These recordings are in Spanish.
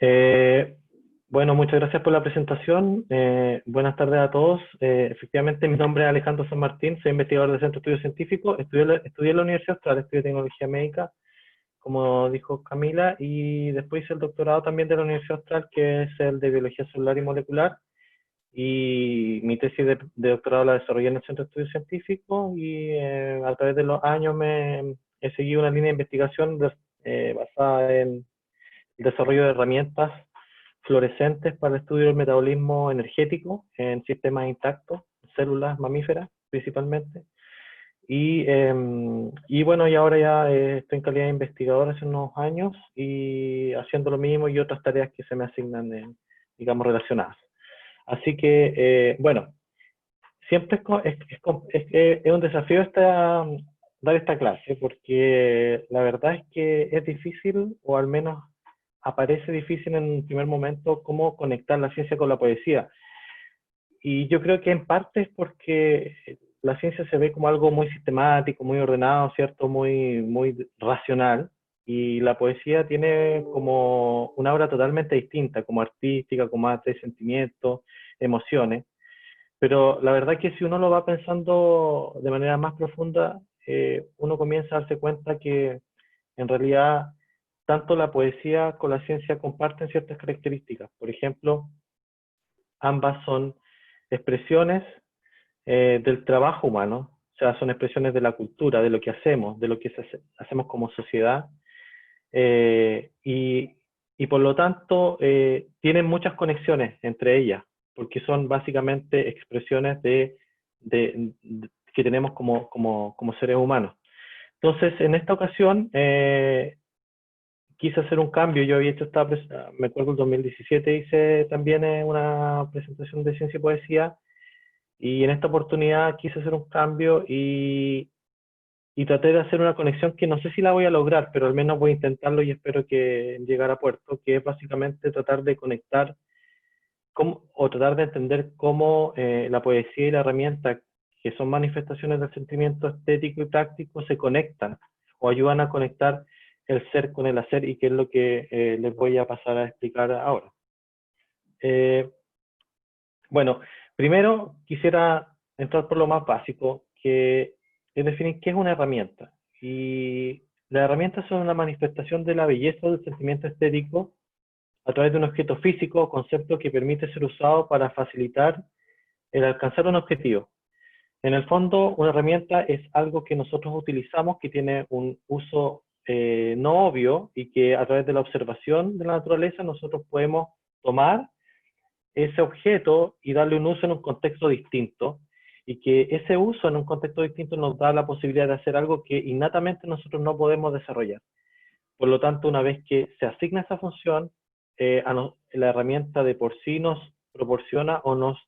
Eh, bueno, muchas gracias por la presentación. Buenas tardes a todos. Efectivamente, mi nombre es Alejandro San Martín, soy investigador del Centro de Estudios Científicos. Estudié en la Universidad Austral, estudié tecnología médica, como dijo Camila, y después hice el doctorado también de la Universidad Austral, que es el de biología celular y molecular. Y mi tesis de doctorado la desarrollé en el Centro de Estudios Científicos y a través de los años he seguido una línea de investigación basada en el desarrollo de herramientas fluorescentes para el estudio del metabolismo energético en sistemas intactos, células mamíferas principalmente. Y bueno, y ahora ya estoy en calidad de investigador hace unos años y haciendo lo mismo y otras tareas que se me asignan, digamos, relacionadas. Así que, bueno, siempre es un desafío dar esta clase, porque la verdad es que es difícil, o al menos aparece difícil en un primer momento, cómo conectar la ciencia con la poesía. Y yo creo que en parte es porque la ciencia se ve como algo muy sistemático, muy ordenado, ¿cierto? Muy racional. Y la poesía tiene como una obra totalmente distinta, como artística, como arte de sentimientos, emociones. Pero la verdad que si uno lo va pensando de manera más profunda, uno comienza a darse cuenta que en realidad tanto la poesía con la ciencia comparten ciertas características. Por ejemplo, ambas son expresiones del trabajo humano, o sea, son expresiones de la cultura, de lo que hacemos, de lo que hacemos como sociedad, eh, y, y por lo tanto tienen muchas conexiones entre ellas, porque son básicamente expresiones que tenemos como seres humanos. Entonces, en esta ocasión, quise hacer un cambio. Yo había hecho me acuerdo, en 2017 hice también una presentación de ciencia y poesía, y en esta oportunidad quise hacer un cambio y traté de hacer una conexión que no sé si la voy a lograr, pero al menos voy a intentarlo y espero que llegar a puerto, que es básicamente tratar de conectar o tratar de entender cómo la poesía y la herramienta, que son manifestaciones del sentimiento estético y práctico, se conectan o ayudan a conectar el ser con el hacer, y que es lo que les voy a pasar a explicar ahora. Eh, bueno, primero quisiera entrar por lo más básico, que es definir qué es una herramienta. Y las herramientas son una manifestación de la belleza o del sentimiento estético a través de un objeto físico o concepto que permite ser usado para facilitar el alcanzar un objetivo. En el fondo, una herramienta es algo que nosotros utilizamos que tiene un uso no obvio, y que a través de la observación de la naturaleza nosotros podemos tomar ese objeto y darle un uso en un contexto distinto, y que ese uso en un contexto distinto nos da la posibilidad de hacer algo que innatamente nosotros no podemos desarrollar. Por lo tanto, una vez que se asigna esa función, la herramienta de por sí nos proporciona o nos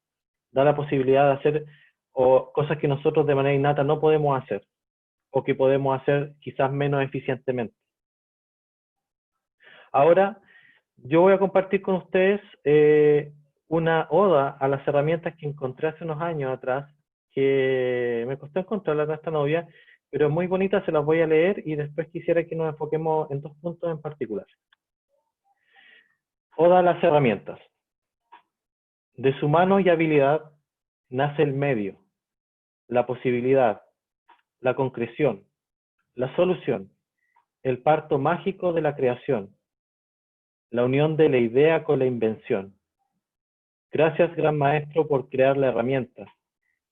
da la posibilidad de hacer cosas que nosotros de manera innata no podemos hacer, o que podemos hacer quizás menos eficientemente. Ahora, yo voy a compartir con ustedes una oda a las herramientas que encontré hace unos años atrás, que me costó encontrarla en esta novia, pero es muy bonita. Se las voy a leer y después quisiera que nos enfoquemos en dos puntos en particular. Oda a las herramientas. De su mano y habilidad nace el medio, la posibilidad, la concreción, la solución, el parto mágico de la creación, la unión de la idea con la invención. Gracias, gran maestro, por crear la herramienta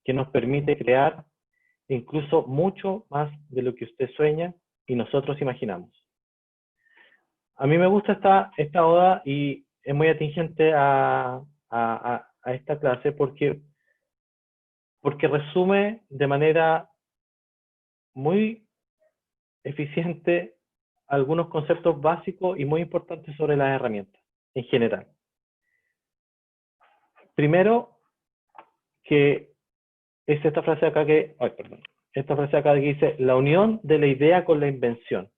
que nos permite crear incluso mucho más de lo que usted sueña y nosotros imaginamos. A mí me gusta esta oda, y es muy atingente a esta clase porque resume de manera muy eficiente algunos conceptos básicos y muy importantes sobre las herramientas en general. Primero, que es esta frase acá esta frase acá que dice: la unión de la idea con la invención.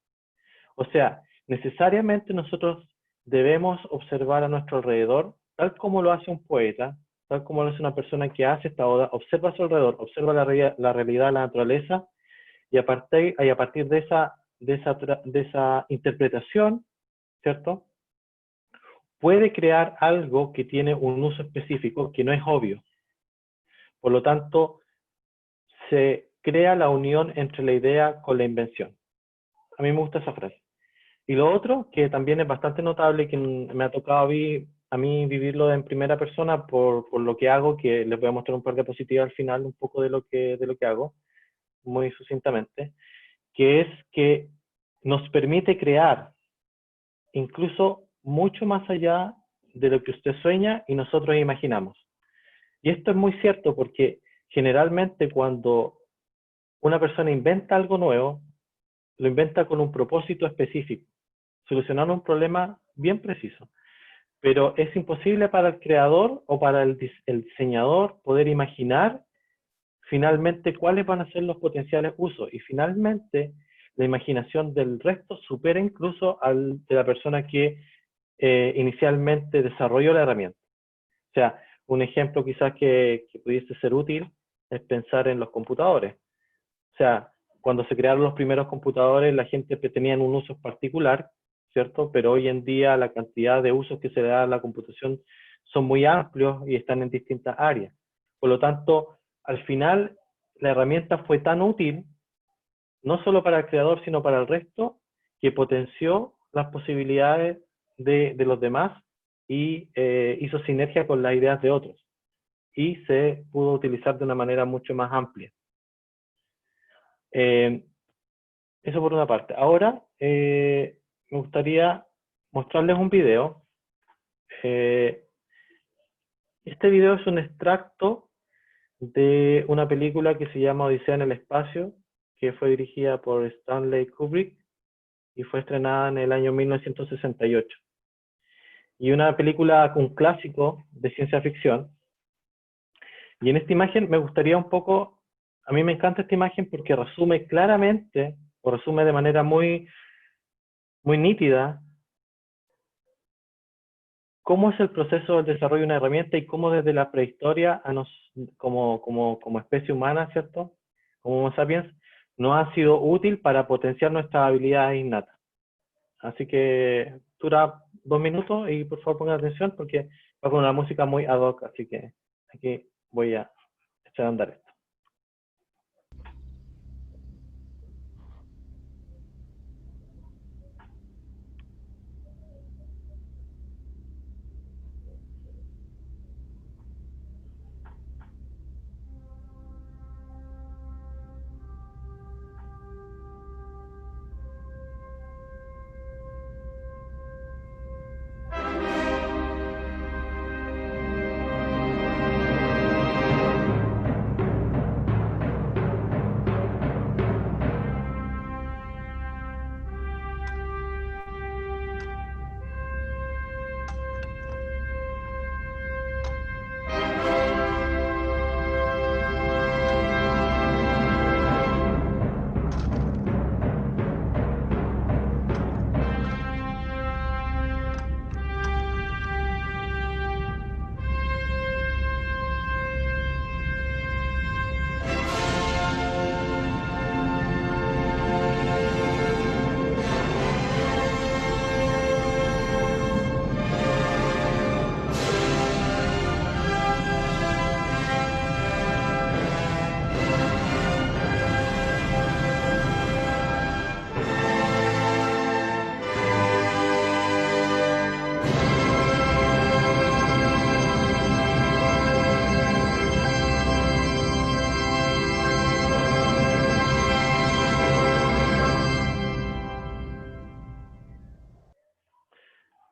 O sea, necesariamente nosotros debemos observar a nuestro alrededor, tal como lo hace un poeta, tal como lo hace una persona que hace esta oda. Observa a su alrededor, observa la realidad, la naturaleza, y a partir de esa interpretación, ¿cierto? puede crear algo que tiene un uso específico que no es obvio. Por lo tanto, se crea la unión entre la idea con la invención. A mí me gusta esa frase. Y lo otro, que también es bastante notable, que me ha tocado a mí vivirlo en primera persona por lo que hago, que les voy a mostrar un par de diapositivas al final, un poco de lo que hago, muy sucintamente, que es que nos permite crear incluso mucho más allá de lo que usted sueña y nosotros imaginamos. Y esto es muy cierto porque generalmente cuando una persona inventa algo nuevo, lo inventa con un propósito específico, solucionando un problema bien preciso. Pero es imposible para el creador o para el diseñador poder imaginar finalmente cuáles van a ser los potenciales usos. Y finalmente la imaginación del resto supera incluso al de la persona que inicialmente desarrolló la herramienta. O sea, un ejemplo quizás que pudiese ser útil es pensar en los computadores. O sea, cuando se crearon los primeros computadores, la gente tenía un uso particular, ¿cierto? Pero hoy en día la cantidad de usos que se le da a la computación son muy amplios y están en distintas áreas. Por lo tanto, al final, la herramienta fue tan útil, no solo para el creador, sino para el resto, que potenció las posibilidades de los demás y hizo sinergia con las ideas de otros. Y se pudo utilizar de una manera mucho más amplia. Eso por una parte. Ahora me gustaría mostrarles un video. Este video es un extracto de una película que se llama Odisea en el espacio, que fue dirigida por Stanley Kubrick y fue estrenada en el año 1968. Y una película, un clásico de ciencia ficción. Y en esta imagen me gustaría un poco, a mí me encanta esta imagen porque resume claramente, o resume de manera muy nítida, cómo es el proceso del desarrollo de una herramienta y cómo desde la prehistoria como especie humana, ¿cierto? Como Homo sapiens, nos ha sido útil para potenciar nuestras habilidades innatas. Así que dura 2 minutos y por favor pongan atención porque va con una música muy ad hoc, así que aquí voy a echar a andar esto.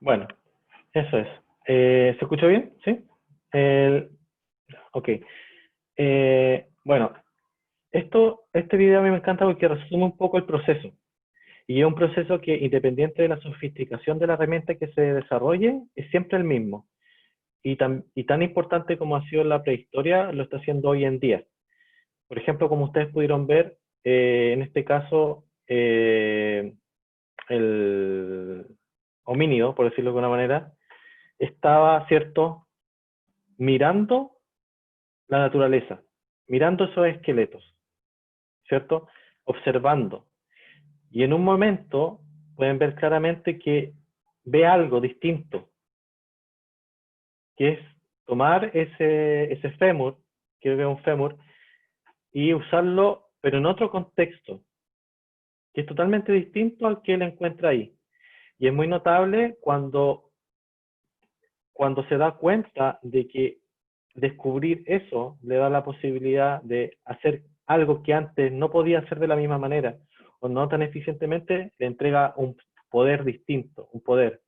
Bueno, eso es. ¿Se escucha bien? ¿Sí? Ok. Bueno, este video a mí me encanta porque resume un poco el proceso. Y es un proceso que, independiente de la sofisticación de la herramienta que se desarrolle, es siempre el mismo. Y tan importante como ha sido en la prehistoria, lo está haciendo hoy en día. Por ejemplo, como ustedes pudieron ver, en este caso, el homínido, por decirlo de alguna manera, estaba, ¿cierto?, mirando la naturaleza, mirando esos esqueletos, ¿cierto?, observando. Y en un momento pueden ver claramente que ve algo distinto, que es tomar ese fémur, que es un fémur, y usarlo, pero en otro contexto, que es totalmente distinto al que él encuentra ahí. Y es muy notable cuando se da cuenta de que descubrir eso le da la posibilidad de hacer algo que antes no podía hacer de la misma manera o no tan eficientemente, le entrega un poder distinto, un poder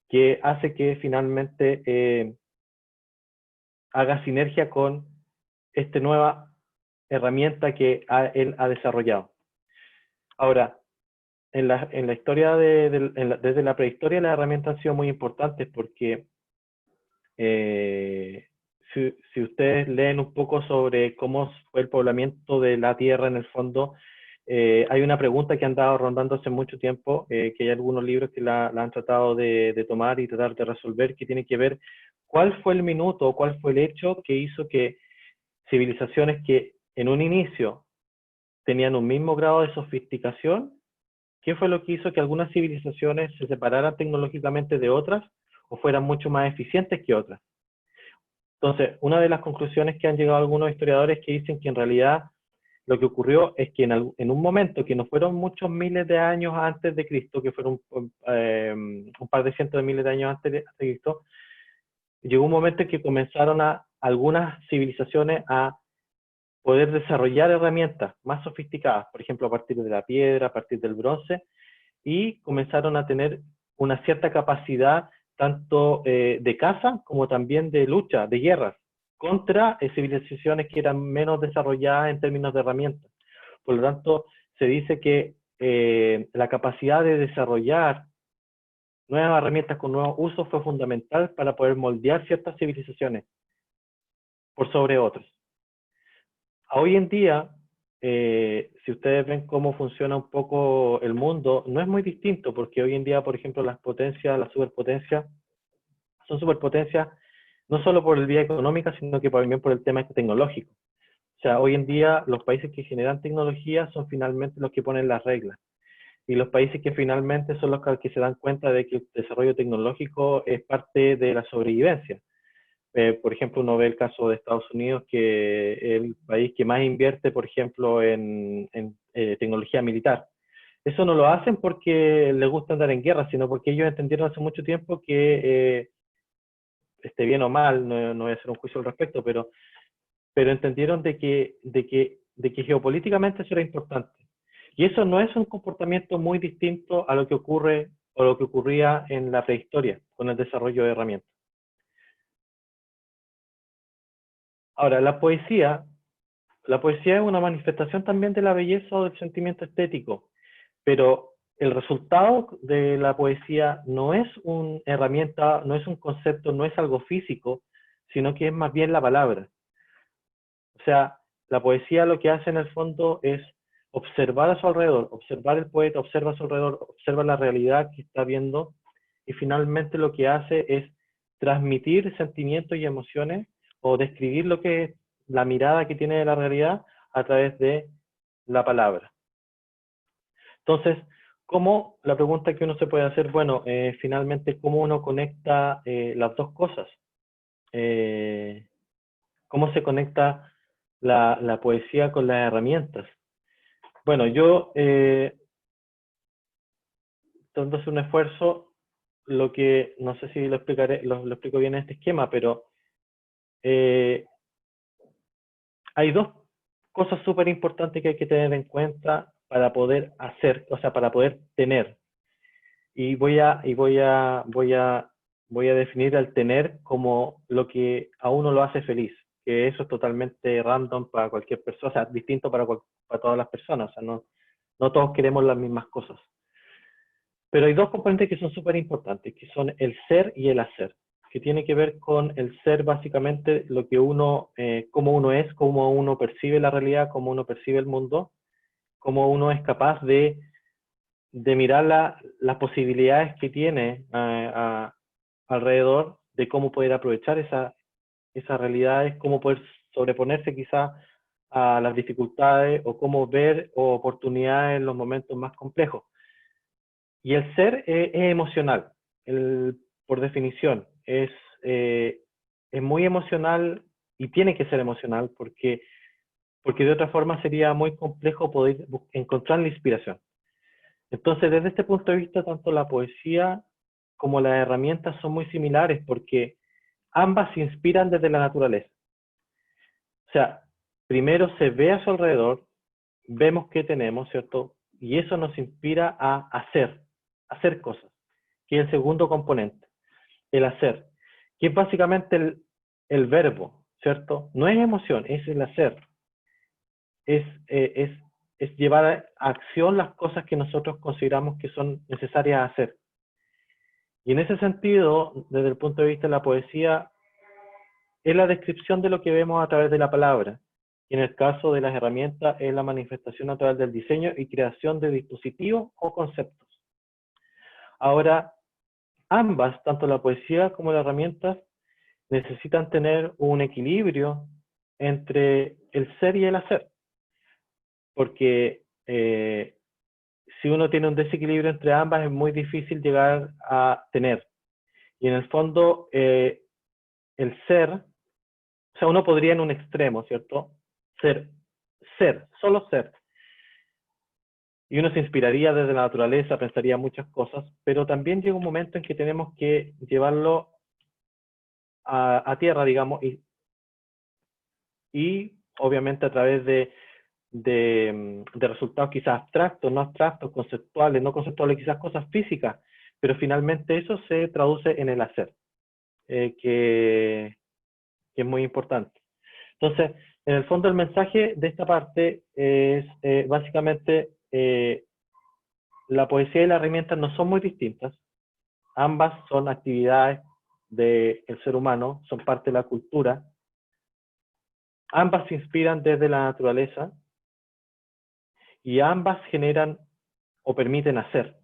que hace que finalmente haga sinergia con esta nueva herramienta que él ha desarrollado. Ahora, en la historia desde la prehistoria las herramientas han sido muy importantes porque si ustedes leen un poco sobre cómo fue el poblamiento de la Tierra en el fondo, hay una pregunta que ha andado rondando hace mucho tiempo, que hay algunos libros que la han tratado de tomar y tratar de resolver, que tiene que ver cuál fue el minuto o cuál fue el hecho que hizo que civilizaciones que en un inicio tenían un mismo grado de sofisticación, ¿qué fue lo que hizo que algunas civilizaciones se separaran tecnológicamente de otras o fueran mucho más eficientes que otras? Entonces, una de las conclusiones que han llegado algunos historiadores que dicen que en realidad lo que ocurrió es que en un momento que no fueron muchos miles de años antes de Cristo, que fueron un par de cientos de miles de años antes de Cristo, llegó un momento en que comenzaron algunas civilizaciones a poder desarrollar herramientas más sofisticadas, por ejemplo, a partir de la piedra, a partir del bronce, y comenzaron a tener una cierta capacidad tanto de caza como también de lucha, de guerras, contra civilizaciones que eran menos desarrolladas en términos de herramientas. Por lo tanto, se dice que la capacidad de desarrollar nuevas herramientas con nuevos usos fue fundamental para poder moldear ciertas civilizaciones por sobre otras. Hoy en día, si ustedes ven cómo funciona un poco el mundo, no es muy distinto, porque hoy en día, por ejemplo, las potencias, las superpotencias, son superpotencias no solo por el vía económica, sino que también por el tema tecnológico. O sea, hoy en día los países que generan tecnología son finalmente los que ponen las reglas. Y los países que finalmente son los que se dan cuenta de que el desarrollo tecnológico es parte de la sobrevivencia. Por ejemplo, uno ve el caso de Estados Unidos, que es el país que más invierte, por ejemplo, en tecnología militar. Eso no lo hacen porque les gusta andar en guerra, sino porque ellos entendieron hace mucho tiempo que, esté bien o mal, no voy a hacer un juicio al respecto, pero entendieron de que geopolíticamente eso era importante. Y eso no es un comportamiento muy distinto a lo que ocurre o lo que ocurría en la prehistoria con el desarrollo de herramientas. Ahora, la poesía es una manifestación también de la belleza o del sentimiento estético, pero el resultado de la poesía no es una herramienta, no es un concepto, no es algo físico, sino que es más bien la palabra. O sea, la poesía lo que hace en el fondo es observar a su alrededor, observar el poeta, observa a su alrededor, observa la realidad que está viendo y finalmente lo que hace es transmitir sentimientos y emociones o describir lo que es la mirada que tiene de la realidad a través de la palabra. Entonces, ¿cómo? La pregunta que uno se puede hacer, bueno, finalmente, ¿cómo uno conecta las dos cosas? ¿Cómo se conecta la poesía con las herramientas? Bueno, yo, tratando de hacer un esfuerzo, lo que, no sé si lo explicaré, lo explico bien en este esquema, pero eh, hay dos cosas súper importantes que hay que tener en cuenta para poder hacer, o sea, para poder tener. Voy a definir al tener como lo que a uno lo hace feliz, que eso es totalmente random para cualquier persona, o sea, distinto para todas las personas, o sea, no todos queremos las mismas cosas. Pero hay dos componentes que son súper importantes, que son el ser y el hacer, que tiene que ver con el ser básicamente lo que uno, cómo uno es, cómo uno percibe la realidad, cómo uno percibe el mundo, cómo uno es capaz de mirar las posibilidades que tiene alrededor, de cómo poder aprovechar esas realidades, cómo poder sobreponerse quizá a las dificultades o cómo ver oportunidades en los momentos más complejos. Y el ser es emocional, por definición, es es muy emocional y tiene que ser emocional porque de otra forma sería muy complejo poder encontrar la inspiración. Entonces, desde este punto de vista, tanto la poesía como las herramientas son muy similares porque ambas se inspiran desde la naturaleza. O sea, primero se ve a su alrededor, vemos qué tenemos, ¿cierto? Y eso nos inspira a hacer cosas, que es el segundo componente, el hacer, que es básicamente el verbo, ¿cierto? No es emoción, es el hacer, es, eh, es, es llevar a acción las cosas que nosotros consideramos que son necesarias hacer. Y en ese sentido, desde el punto de vista de la poesía, es la descripción de lo que vemos a través de la palabra. Y en el caso de las herramientas, es la manifestación a través del diseño y creación de dispositivos o conceptos. Ahora, ambas, tanto la poesía como las herramientas, necesitan tener un equilibrio entre el ser y el hacer. Porque si uno tiene un desequilibrio entre ambas, es muy difícil llegar a tener. Y en el fondo, el ser, o sea, uno podría en un extremo, ¿cierto? Solo ser. Y uno se inspiraría desde la naturaleza, pensaría muchas cosas, pero también llega un momento en que tenemos que llevarlo a tierra, digamos, y obviamente a través de resultados quizás abstractos, no abstractos, conceptuales, no conceptuales, quizás cosas físicas, pero finalmente eso se traduce en el hacer, que es muy importante. Entonces, en el fondo el mensaje de esta parte es básicamente la poesía y las herramientas no son muy distintas, ambas son actividades del ser humano, son parte de la cultura, ambas se inspiran desde la naturaleza y ambas generan o permiten hacer,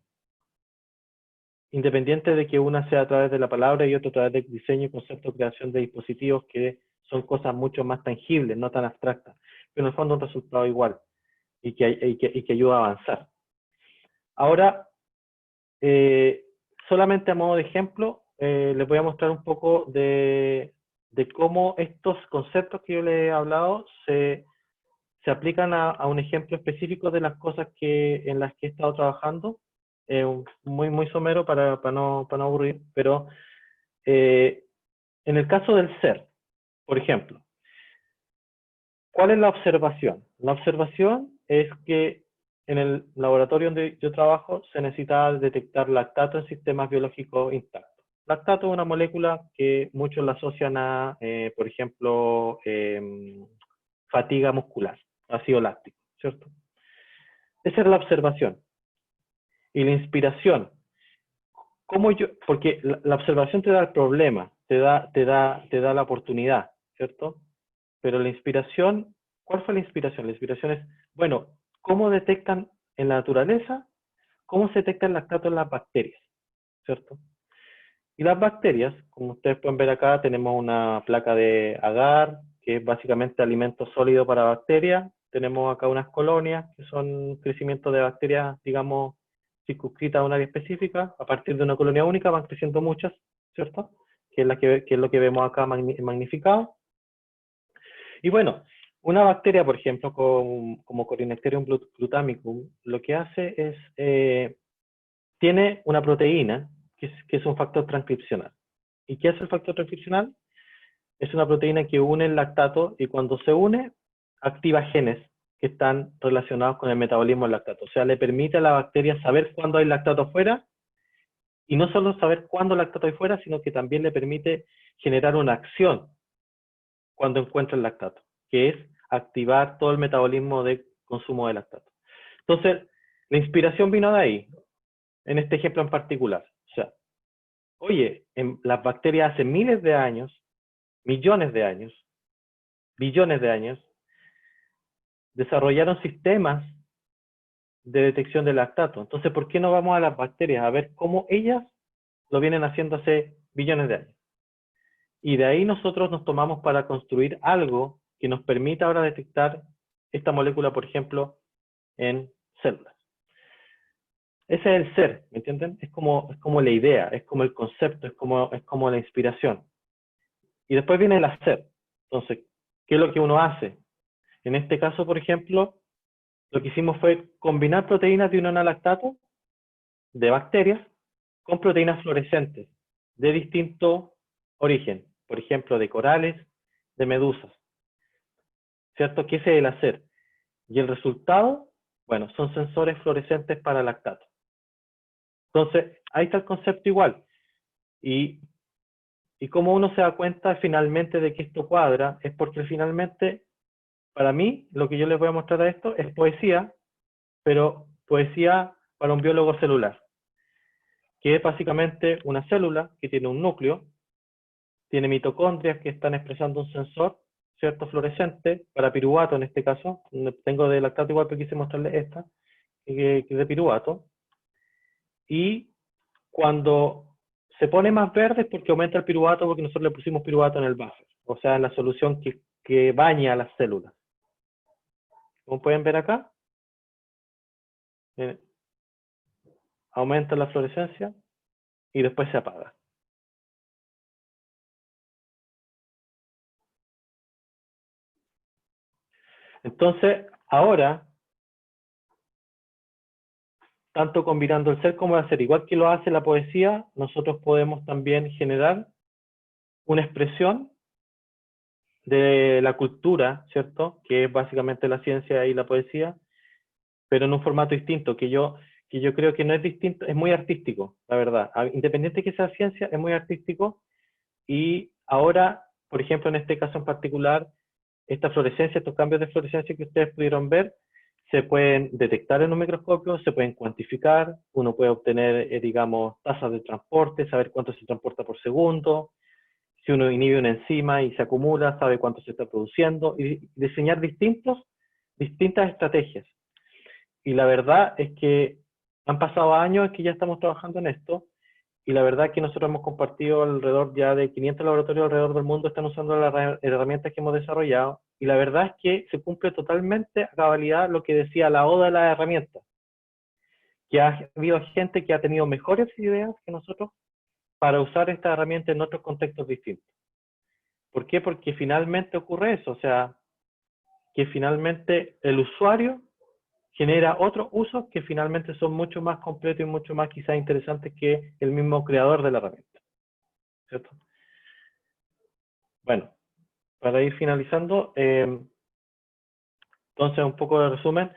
independiente de que una sea a través de la palabra y otra a través del diseño y concepto de creación de dispositivos, que son cosas mucho más tangibles, no tan abstractas, pero en el fondo un resultado igual y que ayuda a avanzar. Ahora, eh, solamente a modo de ejemplo, les voy a mostrar un poco de cómo estos conceptos que yo les he hablado se aplican a un ejemplo específico de las cosas en las que he estado trabajando, muy somero para no aburrir, pero en el caso del ser, por ejemplo, ¿cuál es la observación? La observación es que en el laboratorio donde yo trabajo se necesita detectar lactato en sistemas biológicos intactos. Lactato es una molécula que muchos la asocian a, por ejemplo, fatiga muscular, ácido láctico, ¿cierto? Esa es la observación. Y la inspiración, porque la observación te da el problema, te da la oportunidad, ¿cierto? Pero la inspiración, ¿cuál fue la inspiración? La inspiración es, bueno, ¿cómo detectan en la naturaleza? ¿Cómo se detecta el lactato en las bacterias? ¿Cierto? Y las bacterias, como ustedes pueden ver acá, tenemos una placa de agar, que es básicamente alimento sólido para bacterias. Tenemos acá unas colonias, que son crecimiento de bacterias, digamos, circunscritas a un área específica. A partir de una colonia única van creciendo muchas, ¿cierto? Que es lo que vemos acá magnificado. Y bueno, una bacteria, por ejemplo, como Corynecterium glutamicum, lo que hace es, tiene una proteína que es un factor transcripcional. ¿Y qué hace el factor transcripcional? Es una proteína que une el lactato y cuando se une, activa genes que están relacionados con el metabolismo del lactato. O sea, le permite a la bacteria saber cuándo hay lactato afuera y no solo saber cuándo el lactato hay fuera, sino que también le permite generar una acción cuando encuentra el lactato, que es activar todo el metabolismo de consumo de lactato. Entonces, la inspiración vino de ahí, en este ejemplo en particular. O sea, oye, las bacterias hace miles de años, millones de años, billones de años, desarrollaron sistemas de detección de lactato. Entonces, ¿por qué no vamos a las bacterias a ver cómo ellas lo vienen haciendo hace billones de años? Y de ahí nosotros nos tomamos para construir algo que nos permita ahora detectar esta molécula, por ejemplo, en células. Ese es el ser, ¿me entienden? Es como la idea, es como el concepto, es como la inspiración. Y después viene el hacer. Entonces, ¿qué es lo que uno hace? En este caso, por ejemplo, lo que hicimos fue combinar proteínas de un lactato de bacterias con proteínas fluorescentes de distinto origen, por ejemplo, de corales, de medusas, ¿cierto? ¿Qué es el hacer? Y el resultado, bueno, son sensores fluorescentes para lactato. Entonces, ahí está el concepto igual. Y cómo uno se da cuenta finalmente de que esto cuadra, es porque finalmente, para mí, lo que yo les voy a mostrar a esto es poesía, pero poesía para un biólogo celular, que es básicamente una célula que tiene un núcleo, tiene mitocondrias que están expresando un sensor, ¿cierto? Fluorescente, para piruvato en este caso, tengo de lactato igual, pero quise mostrarles esta, que es de piruvato, y cuando se pone más verde es porque aumenta el piruvato, porque nosotros le pusimos piruvato en el buffer, o sea, en la solución que baña a las células. Como pueden ver acá, eh, aumenta la fluorescencia y después se apaga. Entonces, ahora, tanto combinando el ser como el hacer, igual que lo hace la poesía, nosotros podemos también generar una expresión de la cultura, ¿cierto? Que es básicamente la ciencia y la poesía, pero en un formato distinto, que yo creo que no es distinto, es muy artístico, la verdad. Independiente de que sea ciencia, es muy artístico. Y ahora, por ejemplo, en este caso en particular, esta fluorescencia, estos cambios de fluorescencia que ustedes pudieron ver, se pueden detectar en un microscopio, se pueden cuantificar, uno puede obtener, digamos, tasas de transporte, saber cuánto se transporta por segundo, si uno inhibe una enzima y se acumula, sabe cuánto se está produciendo, y diseñar distintas estrategias. Y la verdad es que han pasado años que ya estamos trabajando en esto, y la verdad es que nosotros hemos compartido alrededor ya de 500 laboratorios alrededor del mundo están usando las herramientas que hemos desarrollado, y la verdad es que se cumple totalmente a cabalidad lo que decía la oda de las herramientas, que ha habido gente que ha tenido mejores ideas que nosotros para usar esta herramienta en otros contextos distintos. ¿Por qué? Porque finalmente ocurre eso, o sea, que finalmente el usuario genera otros usos que finalmente son mucho más completos y mucho más quizás interesantes que el mismo creador de la herramienta, ¿cierto? Bueno, para ir finalizando, entonces un poco de resumen,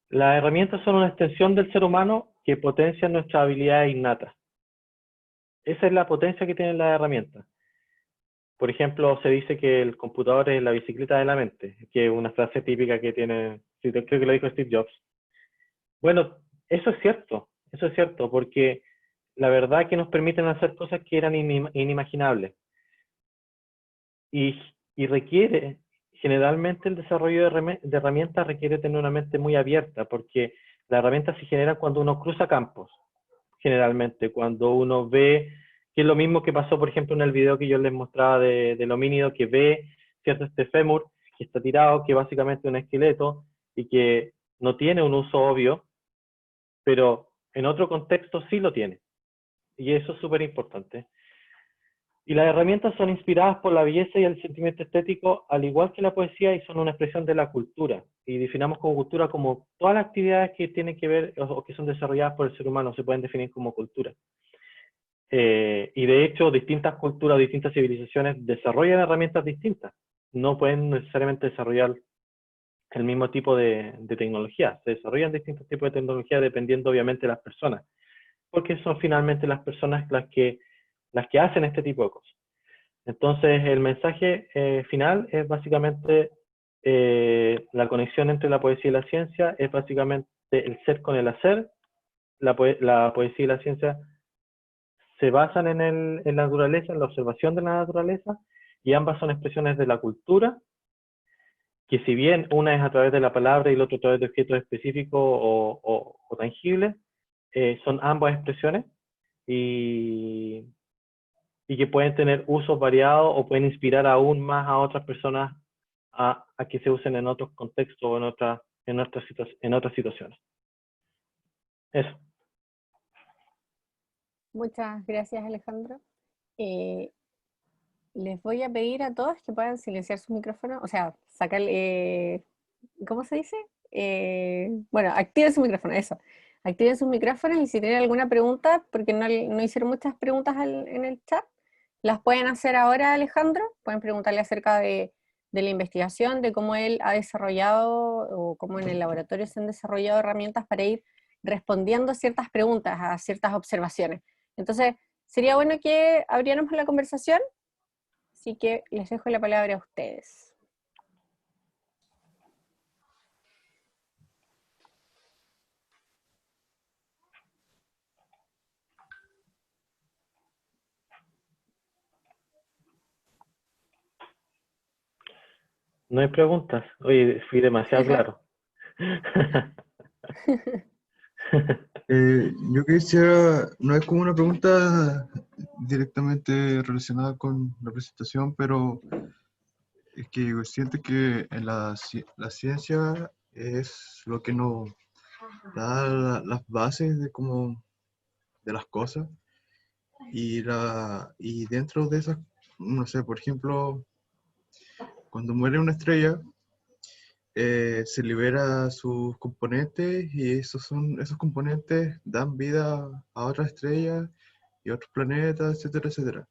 las herramientas son una extensión del ser humano que potencian nuestras habilidades innatas. Esa es la potencia que tienen las herramientas. Por ejemplo, se dice que el computador es la bicicleta de la mente, que es una frase típica que tiene, creo que lo dijo Steve Jobs. Bueno, eso es cierto, porque la verdad que nos permiten hacer cosas que eran inimaginables. Y, y requiere, generalmente el desarrollo de herramientas requiere tener una mente muy abierta, porque las herramientas se generan cuando uno cruza campos, generalmente, cuando uno ve, que es lo mismo que pasó, por ejemplo, en el video que yo les mostraba del homínido, que ve, ¿cierto? Este fémur, que está tirado, que básicamente es un esqueleto, y que no tiene un uso obvio, pero en otro contexto sí lo tiene. Y eso es súper importante. Y las herramientas son inspiradas por la belleza y el sentimiento estético, al igual que la poesía, y son una expresión de la cultura. Y definamos como cultura como todas las actividades que tienen que ver o que son desarrolladas por el ser humano, se pueden definir como cultura. Y de hecho, distintas culturas, distintas civilizaciones desarrollan herramientas distintas. No pueden necesariamente desarrollar el mismo tipo de tecnología. Se desarrollan distintos tipos de tecnología dependiendo obviamente de las personas, porque son finalmente las personas las que hacen este tipo de cosas. Entonces, el mensaje final es básicamente la conexión entre la poesía y la ciencia, es básicamente el ser con el hacer. La poesía y la ciencia se basan en la naturaleza, en la observación de la naturaleza, y ambas son expresiones de la cultura, que si bien una es a través de la palabra y la otra a través de objetos específicos o tangibles, son ambas expresiones, y que pueden tener usos variados o pueden inspirar aún más a otras personas a que se usen en otros contextos o en otras situaciones. Eso. Muchas gracias, Alejandro. Les voy a pedir a todos que puedan silenciar su micrófono, o sea, sacar, ¿cómo se dice? Bueno, activen su micrófono, eso. Activen sus micrófonos y si tienen alguna pregunta, porque no hicieron muchas preguntas en el chat, las pueden hacer ahora, Alejandro. Pueden preguntarle acerca de la investigación, de cómo él ha desarrollado o cómo en el laboratorio se han desarrollado herramientas para ir respondiendo ciertas preguntas, a ciertas observaciones. Entonces, sería bueno que abriéramos la conversación. Así que les dejo la palabra a ustedes. No hay preguntas. Oye, fui demasiado claro. Yo quisiera, no es como una pregunta directamente relacionada con la presentación, pero es que yo siento que en la ciencia es lo que nos da las bases de cómo, de las cosas y dentro de esas, no sé, por ejemplo, cuando muere una estrella, se libera sus componentes y esos componentes dan vida a otras estrellas y otros planetas, etcétera, etcétera.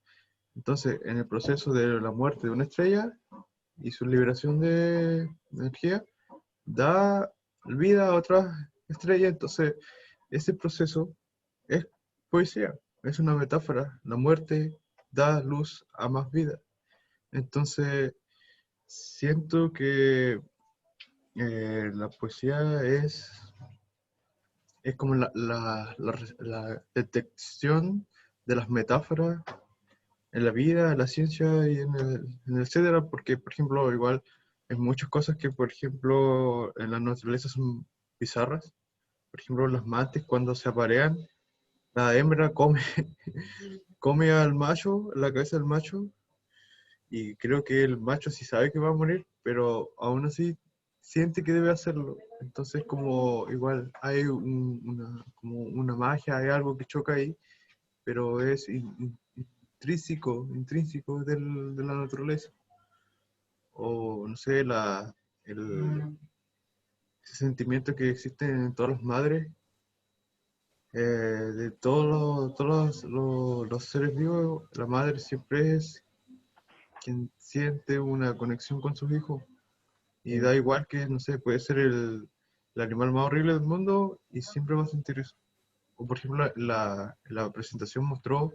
Entonces, en el proceso de la muerte de una estrella y su liberación de energía, da vida a otras estrellas. Entonces, ese proceso es poesía, es una metáfora. La muerte da luz a más vida. Entonces, siento que la poesía es como la detección de las metáforas en la vida, en la ciencia y en el etcétera, porque, por ejemplo, igual hay muchas cosas que, por ejemplo, en la naturaleza son bizarras. Por ejemplo, las mantis cuando se aparean, la hembra come, come al macho, la cabeza del macho, y creo que el macho sí sabe que va a morir, pero aún así siente que debe hacerlo. Entonces, como igual hay como una magia, hay algo que choca ahí, pero es intrínseco de la naturaleza. O no sé, ese sentimiento que existe en todas las madres, de los seres vivos, la madre siempre es quien siente una conexión con sus hijos. Y da igual que, no sé, puede ser el animal más horrible del mundo y siempre va a sentir eso. O por ejemplo, la presentación mostró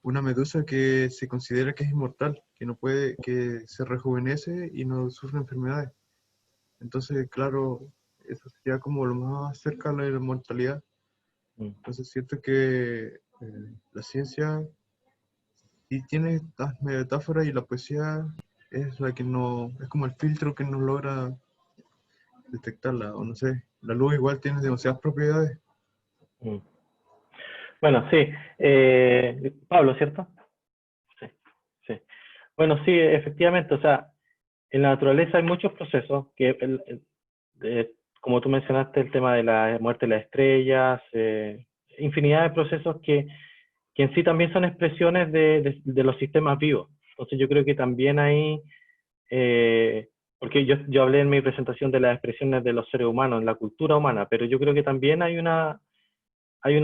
una medusa que se considera que es inmortal, que no puede, que se rejuvenece y no sufre enfermedades. Entonces, claro, eso sería como lo más cerca de la inmortalidad. Entonces siento que la ciencia sí tiene estas metáforas y la poesía es la que no, es como el filtro que no logra detectarla, o no sé, la luz igual tiene demasiadas propiedades. Mm. Bueno, sí. Pablo, ¿cierto? Sí, sí. Bueno, sí, efectivamente. O sea, en la naturaleza hay muchos procesos que, como tú mencionaste, el tema de la muerte de las estrellas, infinidad de procesos que en sí también son expresiones de los sistemas vivos. Entonces yo creo que también hay, porque yo hablé en mi presentación de las expresiones de los seres humanos, en la cultura humana, pero yo creo que también hay una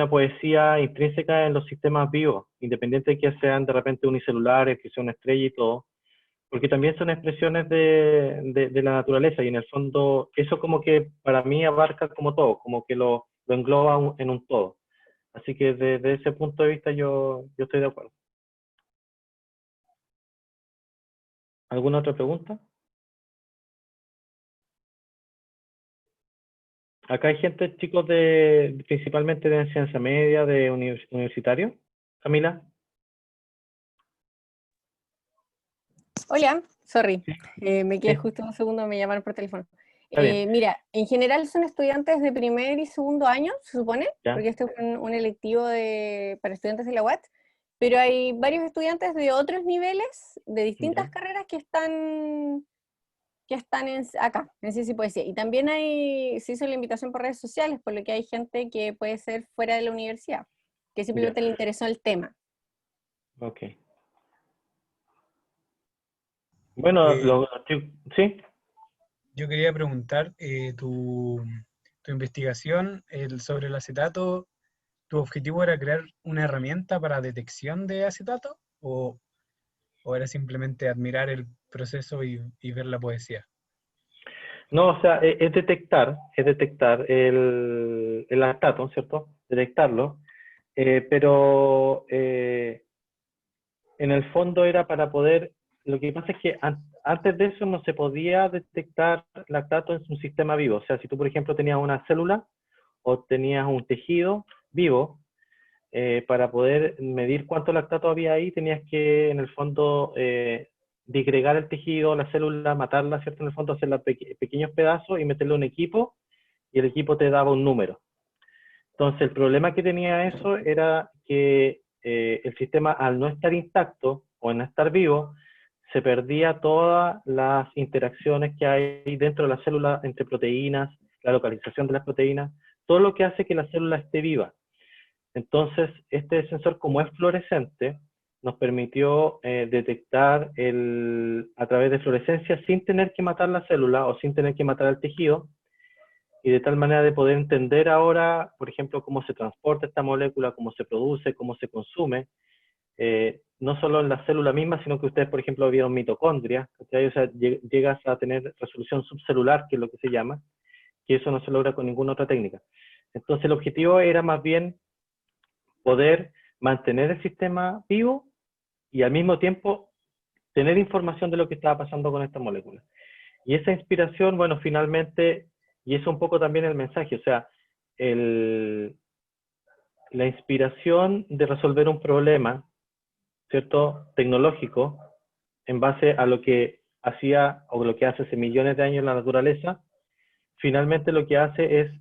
poesía intrínseca en los sistemas vivos, independiente de que sean de repente unicelulares, que sea una estrella y todo, porque también son expresiones de la naturaleza y en el fondo eso como que para mí abarca como todo, como que lo engloba en un todo. Así que desde ese punto de vista yo estoy de acuerdo. ¿Alguna otra pregunta? Acá hay gente, chicos, principalmente de ciencia media, de universitario. Camila. Hola, sorry, Sí, me quedé sí, justo un segundo, me llamaron por teléfono. está bien. Mira, en general son estudiantes de primer y segundo año, se supone, Ya, porque este es un electivo para estudiantes de la UAT, pero hay varios estudiantes de otros niveles, de distintas ya. carreras que están acá, en Ciencia y Poesía. Y también se hizo la invitación por redes sociales, por lo que hay gente que puede ser fuera de la universidad, que Ya, simplemente le interesó el tema. ok. Bueno, Eh, sí. Yo quería preguntar, tu investigación sobre el acetato, ¿tu objetivo era crear una herramienta para detección de acetato? ¿O era simplemente admirar el proceso y ver la poesía? No, o sea, es detectar el lactato, ¿cierto? Detectarlo, pero en el fondo era para poder, lo que pasa es que antes de eso no se podía detectar lactato en un sistema vivo. O sea, si tú, por ejemplo, tenías una célula o tenías un tejido vivo, para poder medir cuánto lactato había ahí, tenías que, en el fondo, disgregar el tejido, la célula, matarla, ¿cierto? En el fondo, hacerla pequeños pedazos y meterle un equipo, y el equipo te daba un número. Entonces, el problema que tenía eso era que el sistema, al no estar intacto o no estar vivo, se perdía todas las interacciones que hay dentro de la célula entre proteínas, la localización de las proteínas, todo lo que hace que la célula esté viva. Entonces, este sensor, como es fluorescente, nos permitió detectar a través de fluorescencia sin tener que matar la célula o sin tener que matar el tejido, y de tal manera de poder entender ahora, por ejemplo, cómo se transporta esta molécula, cómo se produce, cómo se consume, no solo en la célula misma, sino que ustedes, por ejemplo, vieron mitocondria, ¿okay? O sea, llegas a tener resolución subcelular, que es lo que se llama, que eso no se logra con ninguna otra técnica. Entonces, el objetivo era más bien poder mantener el sistema vivo y al mismo tiempo tener información de lo que estaba pasando con esta molécula. Y esa inspiración, bueno, finalmente, y eso un poco también el mensaje, o sea, la inspiración de resolver un problema, ¿cierto?, tecnológico, en base a lo que hacía o lo que hace hace millones de años la naturaleza, finalmente lo que hace es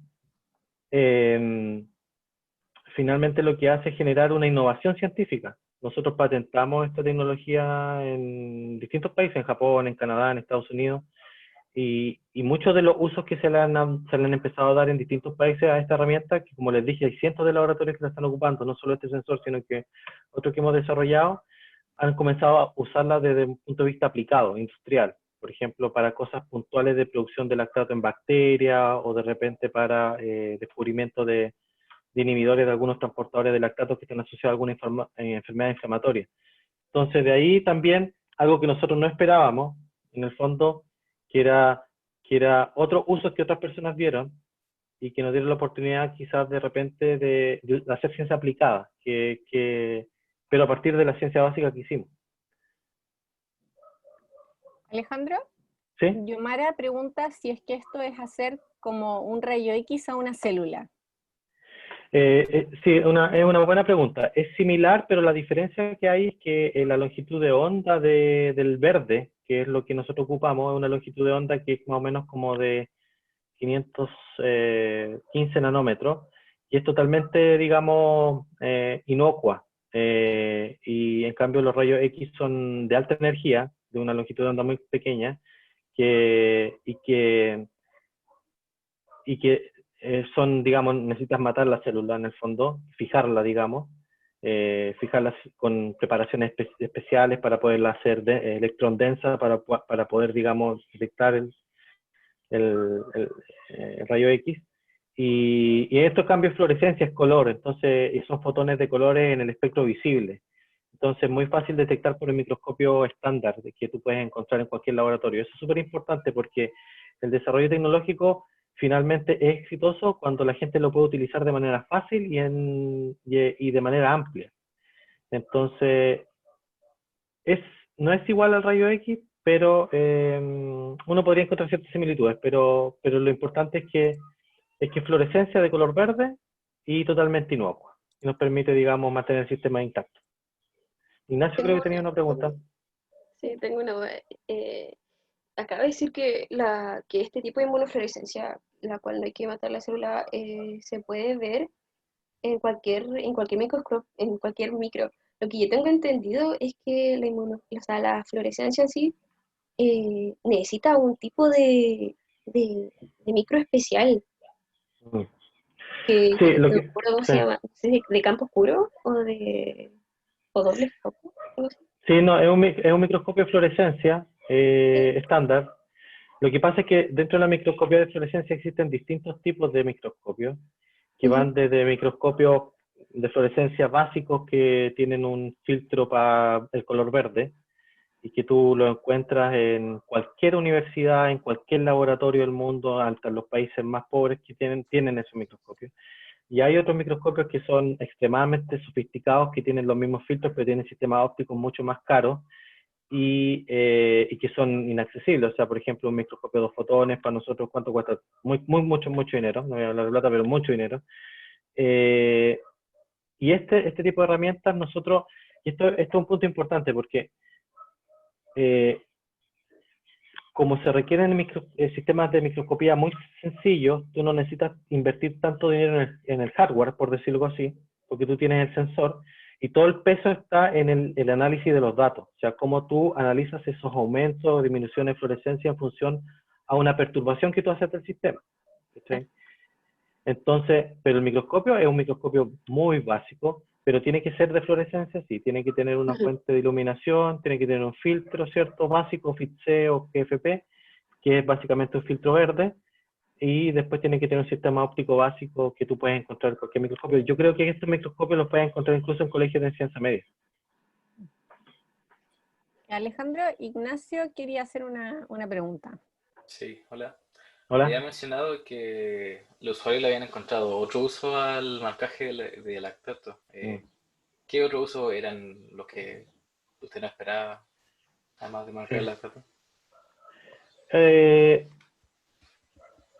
eh, finalmente lo que hace es generar una innovación científica. Nosotros patentamos esta tecnología en distintos países, en Japón, en Canadá, en Estados Unidos, y muchos de los usos que se le han empezado a dar en distintos países a esta herramienta, que como les dije, hay cientos de laboratorios que la están ocupando, no solo este sensor, sino que otros que hemos desarrollado, han comenzado a usarla desde un punto de vista aplicado, industrial. Por ejemplo, para cosas puntuales de producción de lactato en bacterias o de repente para descubrimiento de inhibidores de algunos transportadores de lactato que están asociados a alguna enfermedad inflamatoria. Entonces, de ahí también algo que nosotros no esperábamos, en el fondo, que era, que era otros usos que otras personas vieron y que nos dieron la oportunidad quizás de repente de hacer ciencia aplicada, pero a partir de la ciencia básica que hicimos. Alejandro, ¿Sí? Yomara pregunta si es que esto es hacer como un rayo X a una célula. Sí, es una buena pregunta. Es similar, pero la diferencia que hay es que la longitud de onda del verde, que es lo que nosotros ocupamos, es una longitud de onda que es más o menos como de 515 nanómetros, y es totalmente, digamos, inocua. Y en cambio los rayos X son de alta energía, de una longitud de onda muy pequeña, y que son, digamos, necesitas matar la célula en el fondo, fijarla, digamos, fijarlas con preparaciones especiales para poderla hacer electrón densa, para poder, digamos, detectar el rayo X. Y estos cambios de fluorescencia es color, entonces, y son fotones de colores en el espectro visible. Entonces, es muy fácil detectar por el microscopio estándar que tú puedes encontrar en cualquier laboratorio. Eso es súper importante porque el desarrollo tecnológico finalmente es exitoso cuando la gente lo puede utilizar de manera fácil y de manera amplia. Entonces, es, no es igual al rayo X, pero uno podría encontrar ciertas similitudes, pero lo importante es que fluorescencia de color verde y totalmente inocua. Y nos permite, digamos, mantener el sistema intacto. Ignacio, creo Tengo que tenía una pregunta. sí, tengo una duda. Acaba de decir que este tipo de inmunofluorescencia, la cual no hay que matar la célula, se puede ver en cualquier micro. Lo que yo tengo entendido es que o sea, la fluorescencia en sí necesita un tipo de micro especial, Mm. que Sí, no me acuerdo cómo sí. se llama, no sé si de campo oscuro o doble foco, algo así. Sí, no, es un microscopio de fluorescencia estándar. Lo que pasa es que dentro de la microscopía de fluorescencia existen distintos tipos de microscopios, que van desde microscopios de fluorescencia básicos que tienen un filtro para el color verde, y que tú lo encuentras en cualquier universidad, en cualquier laboratorio del mundo, hasta en los países más pobres que tienen esos microscopios. Y hay otros microscopios que son extremadamente sofisticados, que tienen los mismos filtros, pero tienen sistemas ópticos mucho más caros y que son inaccesibles. O sea, por ejemplo, un microscopio de 2 fotones, para nosotros, ¿cuánto cuesta? Mucho dinero, no voy a hablar de plata, pero mucho dinero. Y este tipo de herramientas, nosotros, y esto es un punto importante, porque como se requieren sistemas de microscopía muy sencillos, tú no necesitas invertir tanto dinero en el hardware, por decirlo así, porque tú tienes el sensor, y todo el peso está en el análisis de los datos, o sea, cómo tú analizas esos aumentos o disminuciones de fluorescencia en función a una perturbación que tú haces del sistema. ¿Sí? Entonces, pero el microscopio es un microscopio muy básico, pero tiene que ser de fluorescencia, sí, tiene que tener una fuente de iluminación, tiene que tener un filtro, ¿cierto? Básico, FITC o GFP, que es básicamente un filtro verde, y después tiene que tener un sistema óptico básico que tú puedes encontrar en cualquier microscopio. Yo creo que estos microscopios los puedes encontrar incluso en colegios de ciencia media. Alejandro, Ignacio quería hacer una pregunta. Sí, hola. ¿Hola? Había mencionado que los usuarios le habían encontrado otro uso al marcaje de lactato. ¿Qué otro uso eran los que usted no esperaba, además de marcar el lactato?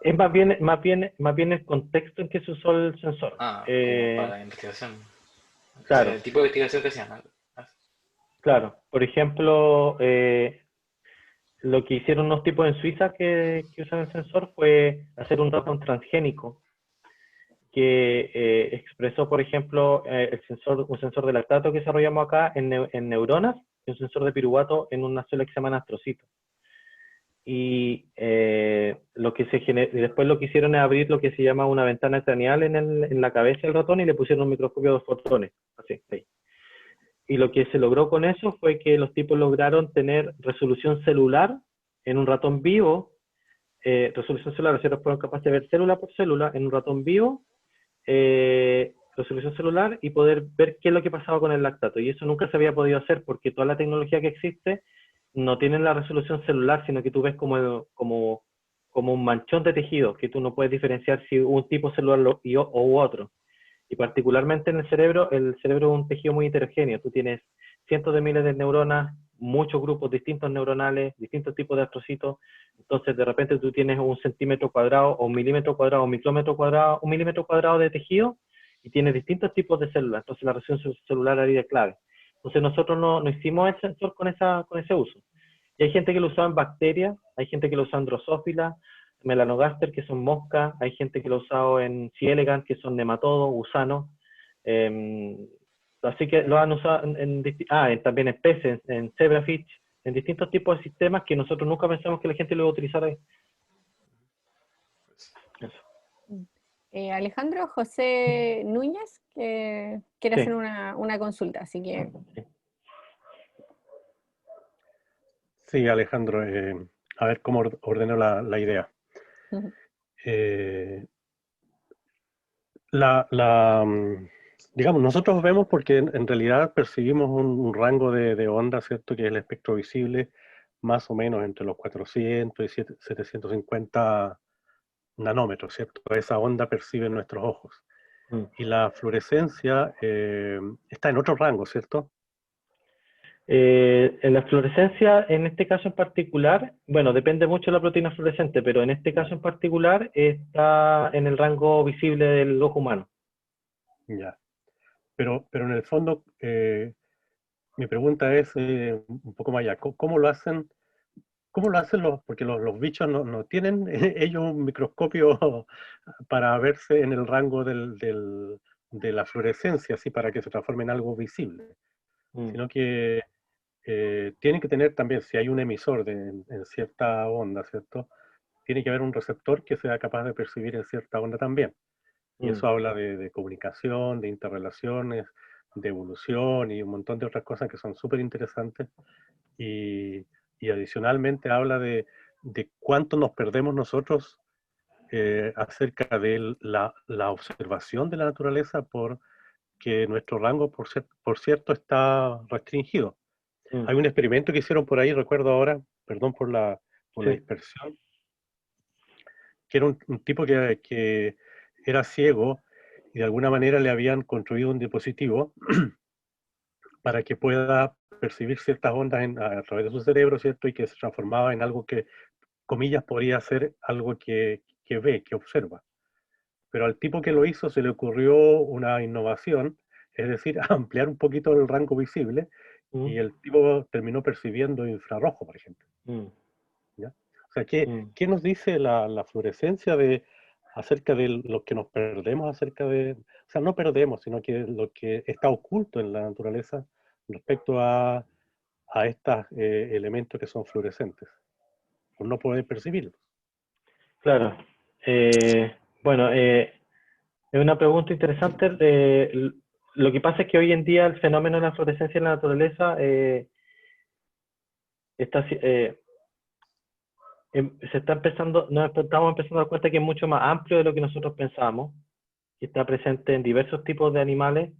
Es más bien el contexto en que se usó el sensor. Como para investigación. Claro. El tipo de investigación que hacían. Claro. Por ejemplo, lo que hicieron unos tipos en Suiza que usan el sensor fue hacer un ratón transgénico que expresó, por ejemplo, un sensor de lactato que desarrollamos acá en neuronas y un sensor de piruvato en una célula que se llama astrocito. Y después lo que hicieron es abrir lo que se llama una ventana craneal en la cabeza del ratón y le pusieron un microscopio de fotones, así, ahí. Y lo que se logró con eso fue que los tipos lograron tener resolución celular en un ratón vivo, resolución celular, o sea, fueron capaces de ver célula por célula en un ratón vivo, resolución celular, y poder ver qué es lo que pasaba con el lactato. Y eso nunca se había podido hacer porque toda la tecnología que existe no tiene la resolución celular, sino que tú ves como un manchón de tejido, que tú no puedes diferenciar si un tipo celular u otro. Y particularmente en el cerebro es un tejido muy heterogéneo. Tú tienes cientos de miles de neuronas, muchos grupos distintos neuronales, distintos tipos de astrocitos. Entonces, de repente tú tienes 1 centímetro cuadrado, o 1 milímetro cuadrado, o 1 micrómetro cuadrado, 1 milímetro cuadrado de tejido, y tienes distintos tipos de células. Entonces, la resolución celular ahí es clave. Entonces, nosotros no hicimos el sensor con ese uso. Y hay gente que lo usa en bacterias, hay gente que lo usa en drosófilas, melanogaster, que son moscas, hay gente que lo ha usado en C. elegans, que son nematodos, gusanos. Así que lo han usado también en peces, en zebrafish, en distintos tipos de sistemas que nosotros nunca pensamos que la gente lo iba a utilizar ahí. Eso. Alejandro, José Núñez, que quiere Sí. hacer una consulta, así que... Sí, Alejandro, a ver cómo ordeno la idea. Digamos, nosotros vemos porque en realidad percibimos un rango de onda, ¿cierto? Que es el espectro visible, más o menos entre los 400 y 750 nanómetros, ¿cierto? Esa onda perciben nuestros ojos. Y la fluorescencia está en otro rango, ¿cierto? En la fluorescencia, en este caso en particular, bueno, depende mucho de la proteína fluorescente, pero en este caso en particular está en el rango visible del ojo humano. Ya. Pero en el fondo, mi pregunta es un poco más allá. ¿Cómo lo hacen? Porque los bichos no tienen ellos un microscopio para verse en el rango de la fluorescencia, así para que se transforme en algo visible, sino que tienen que tener también, si hay un emisor en cierta onda, ¿cierto? Tiene que haber un receptor que sea capaz de percibir en cierta onda también. Y eso habla de comunicación, de interrelaciones, de evolución y un montón de otras cosas que son súper interesantes. Y y adicionalmente habla de cuánto nos perdemos nosotros acerca de la observación de la naturaleza porque nuestro rango, por cierto, está restringido. Hay un experimento que hicieron por ahí, recuerdo ahora, perdón por la Sí. dispersión, que era un tipo que era ciego y de alguna manera le habían construido un dispositivo para que pueda percibir ciertas ondas a través de su cerebro, ¿cierto? Y que se transformaba en algo que, comillas, podría ser algo que ve, que observa. Pero al tipo que lo hizo se le ocurrió una innovación, es decir, ampliar un poquito el rango visible, y el tipo terminó percibiendo infrarrojo, por ejemplo. ¿Ya? O sea, ¿qué nos dice la fluorescencia acerca de lo que nos perdemos, o sea, no perdemos, sino que lo que está oculto en la naturaleza respecto a estos elementos que son fluorescentes, por no poder percibirlos? Claro. Bueno, es una pregunta interesante. Lo que pasa es que hoy en día el fenómeno de la fluorescencia en la naturaleza nos estamos empezando a dar cuenta que es mucho más amplio de lo que nosotros pensábamos, que está presente en diversos tipos de animales,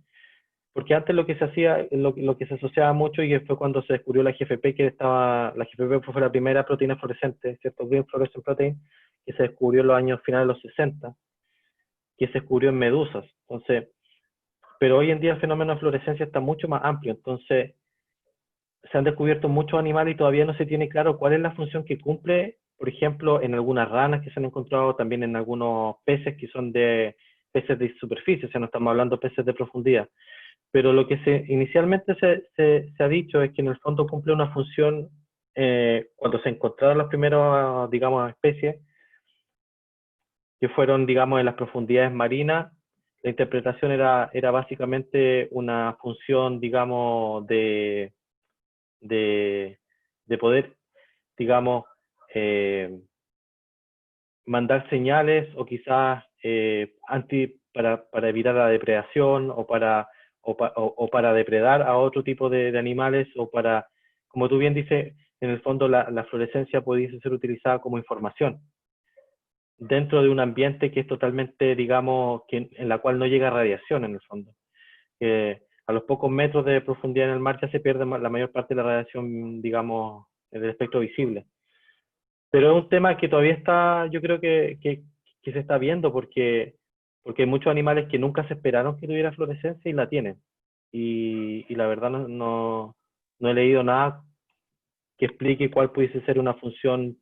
porque antes lo que se hacía, lo que se asociaba mucho, y fue cuando se descubrió la GFP, la GFP fue la primera proteína fluorescente, ¿cierto? Green Fluorescent Protein, que se descubrió en los años finales de los 60, que se descubrió en medusas. Entonces, pero hoy en día el fenómeno de fluorescencia está mucho más amplio, entonces se han descubierto muchos animales y todavía no se tiene claro cuál es la función que cumple, por ejemplo, en algunas ranas que se han encontrado, también en algunos peces que son peces de superficie, o sea, no estamos hablando de peces de profundidad. Pero lo que inicialmente se ha dicho es que en el fondo cumple una función, cuando se encontraron las primeras, digamos, especies, que fueron, digamos, en las profundidades marinas, la interpretación era básicamente una función, digamos, de poder, digamos, mandar señales o quizás para evitar la depredación o para depredar a otro tipo de animales o para, como tú bien dices, en el fondo la fluorescencia pudiese ser utilizada como información dentro de un ambiente que es totalmente, digamos, en la cual no llega radiación en el fondo. A los pocos metros de profundidad en el mar ya se pierde la mayor parte de la radiación, digamos, del espectro visible. Pero es un tema que todavía está, yo creo que se está viendo porque hay muchos animales que nunca se esperaron que tuviera fluorescencia y la tienen. Y la verdad no he leído nada que explique cuál pudiese ser una función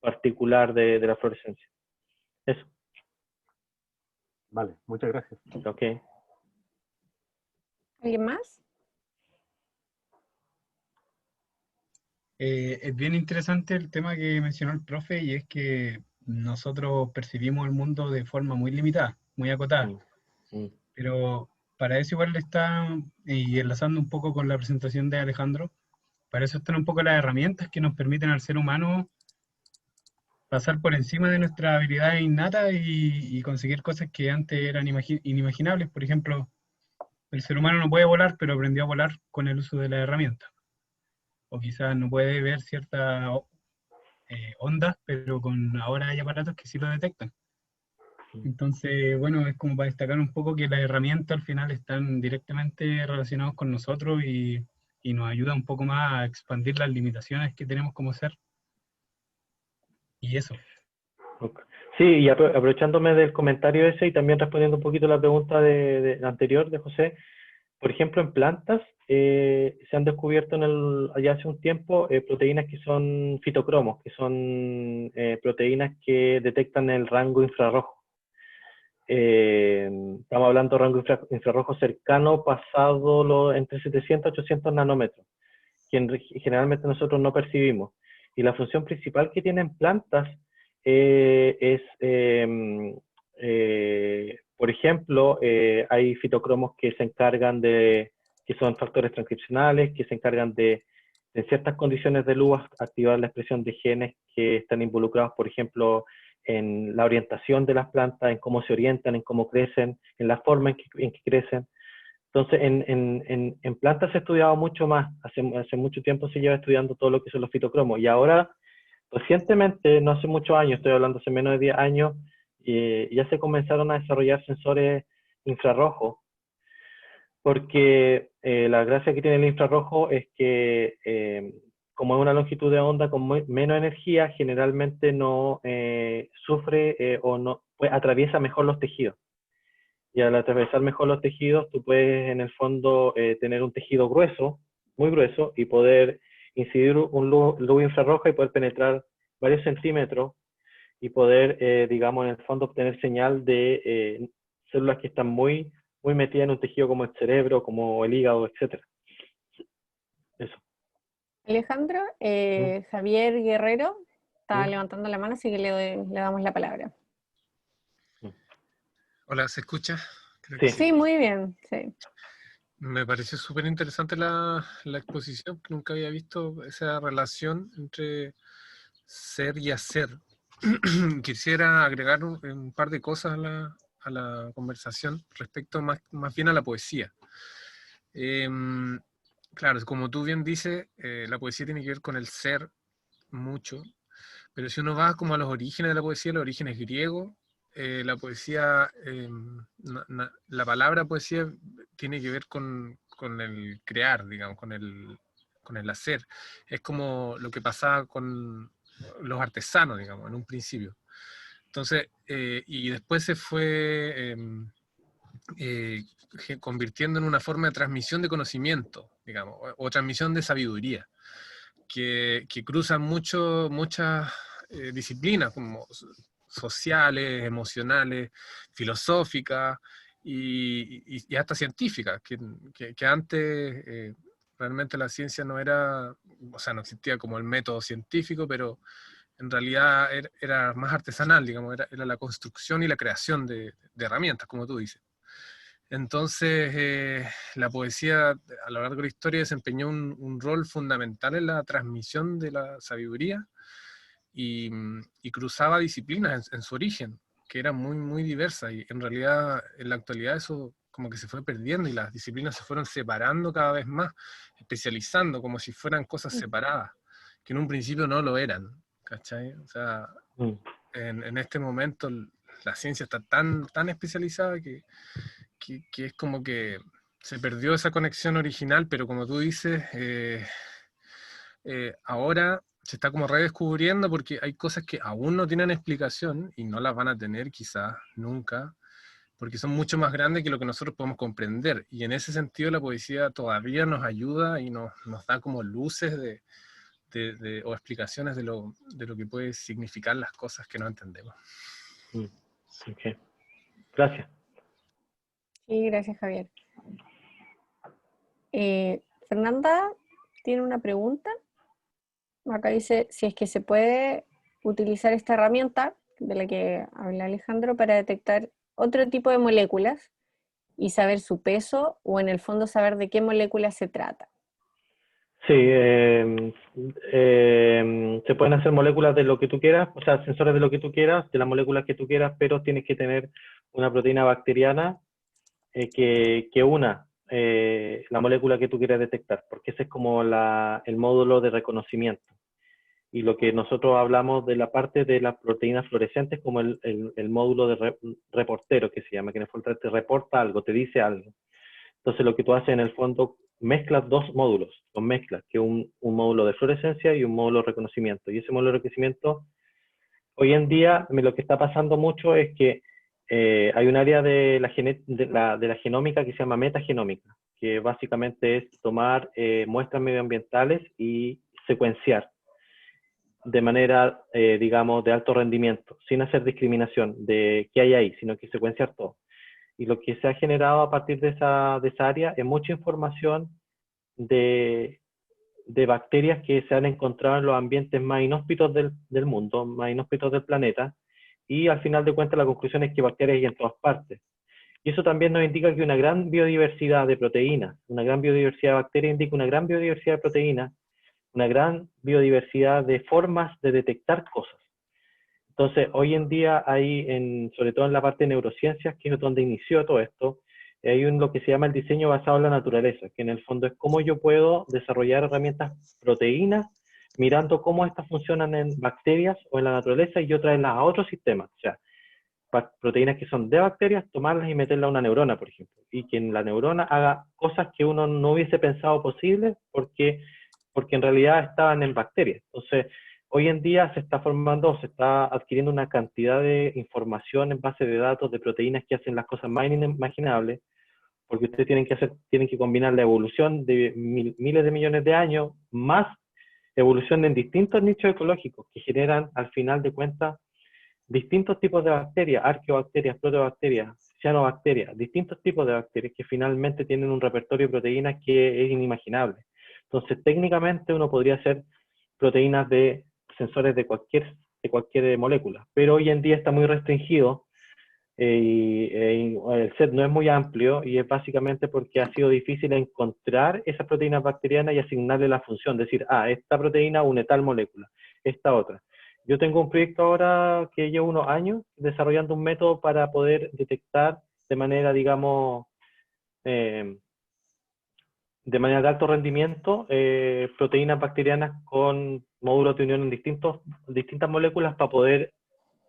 particular de la fluorescencia. Eso. Vale, muchas gracias. Ok. ¿Alguien más? Es bien interesante el tema que mencionó el profe, y es que nosotros percibimos el mundo de forma muy limitada, muy acotada. Pero para eso igual está, y enlazando un poco con la presentación de Alejandro, para eso están un poco las herramientas que nos permiten al ser humano pasar por encima de nuestras habilidades innatas y conseguir cosas que antes eran inimaginables. Por ejemplo, el ser humano no puede volar, pero aprendió a volar con el uso de la herramienta. O quizás no puede ver ciertas ondas, pero ahora hay aparatos que sí lo detectan. Entonces, bueno, es como para destacar un poco que las herramientas al final están directamente relacionadas con nosotros y nos ayuda un poco más a expandir las limitaciones que tenemos como ser. Y eso. Sí, y aprovechándome del comentario ese y también respondiendo un poquito a la pregunta la anterior de José, por ejemplo, en plantas se han descubierto allá hace un tiempo proteínas que son fitocromos, que son proteínas que detectan el rango infrarrojo. Estamos hablando de rango infrarrojo cercano, pasado entre 700 y 800 nanómetros, que generalmente nosotros no percibimos. Y la función principal que tienen plantas es, por ejemplo, hay fitocromos que se encargan que son factores transcripcionales, que se encargan de, en ciertas condiciones de luz, activar la expresión de genes que están involucrados, por ejemplo, en la orientación de las plantas, en cómo se orientan, en cómo crecen, en la forma en que crecen. Entonces, en plantas se ha estudiado mucho más, hace mucho tiempo se lleva estudiando todo lo que son los fitocromos, y ahora, recientemente, no hace muchos años, estoy hablando hace menos de 10 años, ya se comenzaron a desarrollar sensores infrarrojos, porque la gracia que tiene el infrarrojo es que, como es una longitud de onda con menos energía, generalmente no sufre o no pues, atraviesa mejor los tejidos. Y al atravesar mejor los tejidos, tú puedes en el fondo tener un tejido grueso, muy grueso, y poder incidir un luz infrarroja y poder penetrar varios centímetros y poder, digamos, en el fondo obtener señal de células que están muy metidas en un tejido como el cerebro, como el hígado, etc. Eso. Alejandro, ¿Mm? Javier Guerrero está ¿Mm? levantando la mano, así que le damos la palabra. Hola, ¿se escucha? Creo Sí. que sí. Sí, muy bien, sí. Me pareció súper interesante la exposición, que nunca había visto esa relación entre ser y hacer. Quisiera agregar un par de cosas a la conversación respecto más bien a la poesía. Claro, como tú bien dices, la poesía tiene que ver con el ser mucho, pero si uno va como a los orígenes de la poesía, los orígenes griegos, la poesía, la palabra poesía tiene que ver con el crear, digamos, con el hacer. Es como lo que pasaba con los artesanos, digamos, en un principio. Entonces, y después se fue convirtiendo en una forma de transmisión de conocimiento, digamos, o transmisión de sabiduría, que cruzan muchas disciplinas, como sociales, emocionales, filosóficas y hasta científicas, que antes realmente la ciencia no era, o sea, no existía como el método científico, pero en realidad era más artesanal, digamos, era la construcción y la creación de herramientas, como tú dices. Entonces, la poesía a lo largo de la historia desempeñó un rol fundamental en la transmisión de la sabiduría y cruzaba disciplinas en su origen, que era muy diversa, y en realidad en la actualidad eso como que se fue perdiendo y las disciplinas se fueron separando cada vez más, especializando como si fueran cosas separadas, que en un principio no lo eran, ¿cachai? O sea, en este momento la ciencia está tan especializada que es como que se perdió esa conexión original, pero como tú dices, ahora se está como redescubriendo porque hay cosas que aún no tienen explicación y no las van a tener quizás nunca, porque son mucho más grandes que lo que nosotros podemos comprender. Y en ese sentido la poesía todavía nos ayuda y nos da como luces o explicaciones de lo que puede significar las cosas que no entendemos. Okay. Gracias. Sí, gracias, Javier. Fernanda tiene una pregunta. Acá dice si es que se puede utilizar esta herramienta de la que habla Alejandro para detectar otro tipo de moléculas y saber su peso, o en el fondo saber de qué molécula se trata. Sí, se pueden hacer moléculas de lo que tú quieras, o sea, sensores de lo que tú quieras, de las moléculas que tú quieras, pero tienes que tener una proteína bacteriana que una la molécula que tú quieras detectar, porque ese es como el módulo de reconocimiento. Y lo que nosotros hablamos de la parte de las proteínas fluorescentes como el módulo de reportero, que se llama, que en el fondo te reporta algo, te dice algo. Entonces lo que tú haces en el fondo, mezclas dos módulos, los mezclas, que es un módulo de fluorescencia y un módulo de reconocimiento. Y ese módulo de reconocimiento, hoy en día lo que está pasando mucho es que hay un área de la genómica que se llama metagenómica, que básicamente es tomar muestras medioambientales y secuenciar de manera, digamos, de alto rendimiento, sin hacer discriminación de qué hay ahí, sino que secuenciar todo. Y lo que se ha generado a partir de esa área es mucha información de bacterias que se han encontrado en los ambientes más inhóspitos del mundo, más inhóspitos del planeta, y al final de cuentas la conclusión es que bacterias hay en todas partes. Y eso también nos indica que una gran biodiversidad de proteínas, una gran biodiversidad de bacterias indica una gran biodiversidad de proteínas, una gran biodiversidad de formas de detectar cosas. Entonces, hoy en día hay, sobre todo en la parte de neurociencias, que es donde inició todo esto, hay lo que se llama el diseño basado en la naturaleza, que en el fondo es cómo yo puedo desarrollar herramientas proteínas mirando cómo estas funcionan en bacterias o en la naturaleza y yo traerlas a otros sistemas. O sea, proteínas que son de bacterias, tomarlas y meterlas a una neurona, por ejemplo, y que en la neurona haga cosas que uno no hubiese pensado posibles porque en realidad estaban en bacterias. Entonces, hoy en día se está formando, se está adquiriendo una cantidad de información en base de datos de proteínas que hacen las cosas más inimaginables, porque ustedes tienen que combinar la evolución de miles de millones de años más evolución en distintos nichos ecológicos que generan, al final de cuentas, distintos tipos de bacterias, arqueobacterias, protobacterias, cianobacterias, distintos tipos de bacterias que finalmente tienen un repertorio de proteínas que es inimaginable. Entonces, técnicamente uno podría hacer proteínas de sensores de cualquier molécula, pero hoy en día está muy restringido el set no es muy amplio y es básicamente porque ha sido difícil encontrar esas proteínas bacterianas y asignarle la función, decir, esta proteína une tal molécula, esta otra. Yo tengo un proyecto ahora que llevo unos años desarrollando un método para poder detectar de manera, digamos, de manera de alto rendimiento, proteínas bacterianas con módulos de unión en distintas moléculas para poder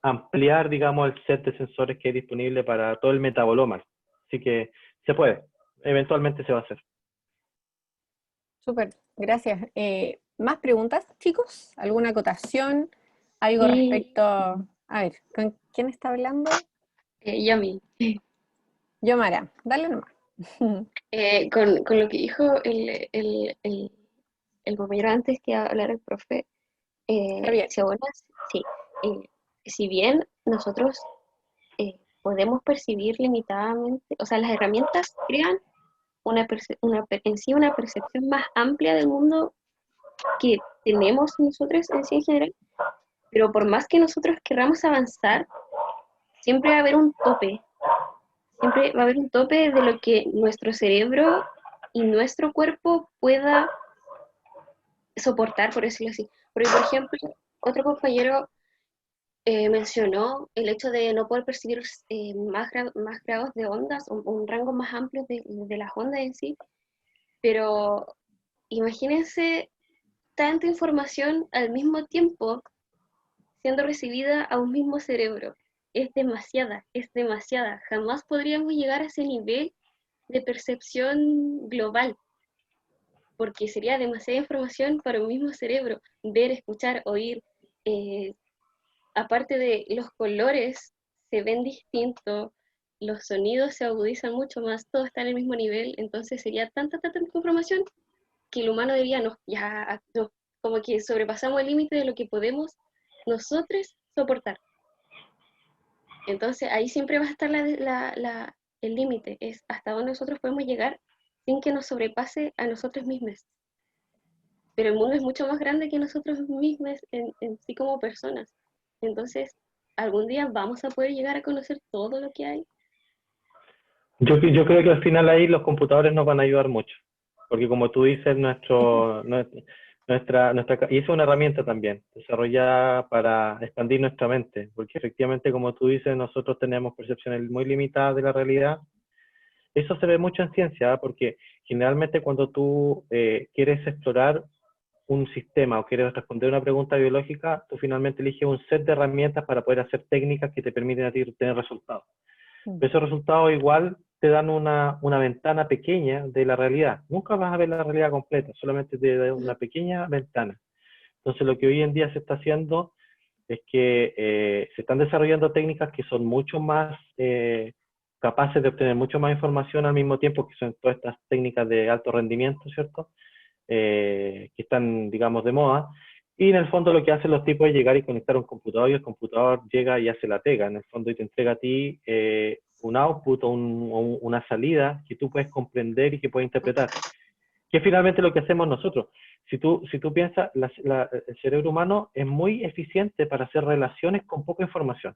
ampliar, digamos, el set de sensores que hay disponible para todo el metaboloma. Así que se puede, eventualmente se va a hacer. Súper, gracias. ¿Más preguntas, chicos? ¿Alguna acotación? ¿Algo respecto? A ver, ¿con quién está hablando? Yami. Yomara, dale nomás. Con lo que dijo el compañero antes que hablara el profe, si bien nosotros podemos percibir limitadamente, o sea, las herramientas crean una percepción más amplia del mundo que tenemos nosotros en sí en general, pero por más que nosotros queramos avanzar, siempre va a haber un tope. Siempre va a haber un tope de lo que nuestro cerebro y nuestro cuerpo pueda soportar, por decirlo así. Porque, por ejemplo, otro compañero mencionó el hecho de no poder percibir más grados de ondas, o un rango más amplio de las ondas en sí, pero imagínense tanta información al mismo tiempo siendo recibida a un mismo cerebro. Es demasiada. Jamás podríamos llegar a ese nivel de percepción global, porque sería demasiada información para un mismo cerebro. Ver, escuchar, oír, aparte de los colores se ven distintos, los sonidos se agudizan mucho más, todo está en el mismo nivel, entonces sería tanta información que el humano diría, no, como que sobrepasamos el límite de lo que podemos nosotros soportar. Entonces ahí siempre va a estar el límite, es hasta dónde nosotros podemos llegar sin que nos sobrepase a nosotros mismos. Pero el mundo es mucho más grande que nosotros mismos en sí como personas. Entonces, ¿algún día vamos a poder llegar a conocer todo lo que hay? Yo creo que al final ahí los computadores nos van a ayudar mucho, porque como tú dices, y es una herramienta también, desarrollada para expandir nuestra mente, porque efectivamente, como tú dices, nosotros tenemos percepciones muy limitadas de la realidad. Eso se ve mucho en ciencia, porque generalmente cuando tú quieres explorar un sistema o quieres responder una pregunta biológica, tú finalmente eliges un set de herramientas para poder hacer técnicas que te permiten a ti tener resultados. Pero esos resultados igual te dan una ventana pequeña de la realidad. Nunca vas a ver la realidad completa, solamente te da una pequeña ventana. Entonces lo que hoy en día se está haciendo es que se están desarrollando técnicas que son mucho más capaces de obtener mucho más información al mismo tiempo, que son todas estas técnicas de alto rendimiento, ¿cierto? Que están, digamos, de moda. Y en el fondo lo que hacen los tipos es llegar y conectar un computador, y el computador llega y hace la pega, en el fondo, y te entrega a ti un output o una salida que tú puedes comprender y que puedes interpretar. Que es finalmente lo que hacemos nosotros. Si tú piensas, el cerebro humano es muy eficiente para hacer relaciones con poca información,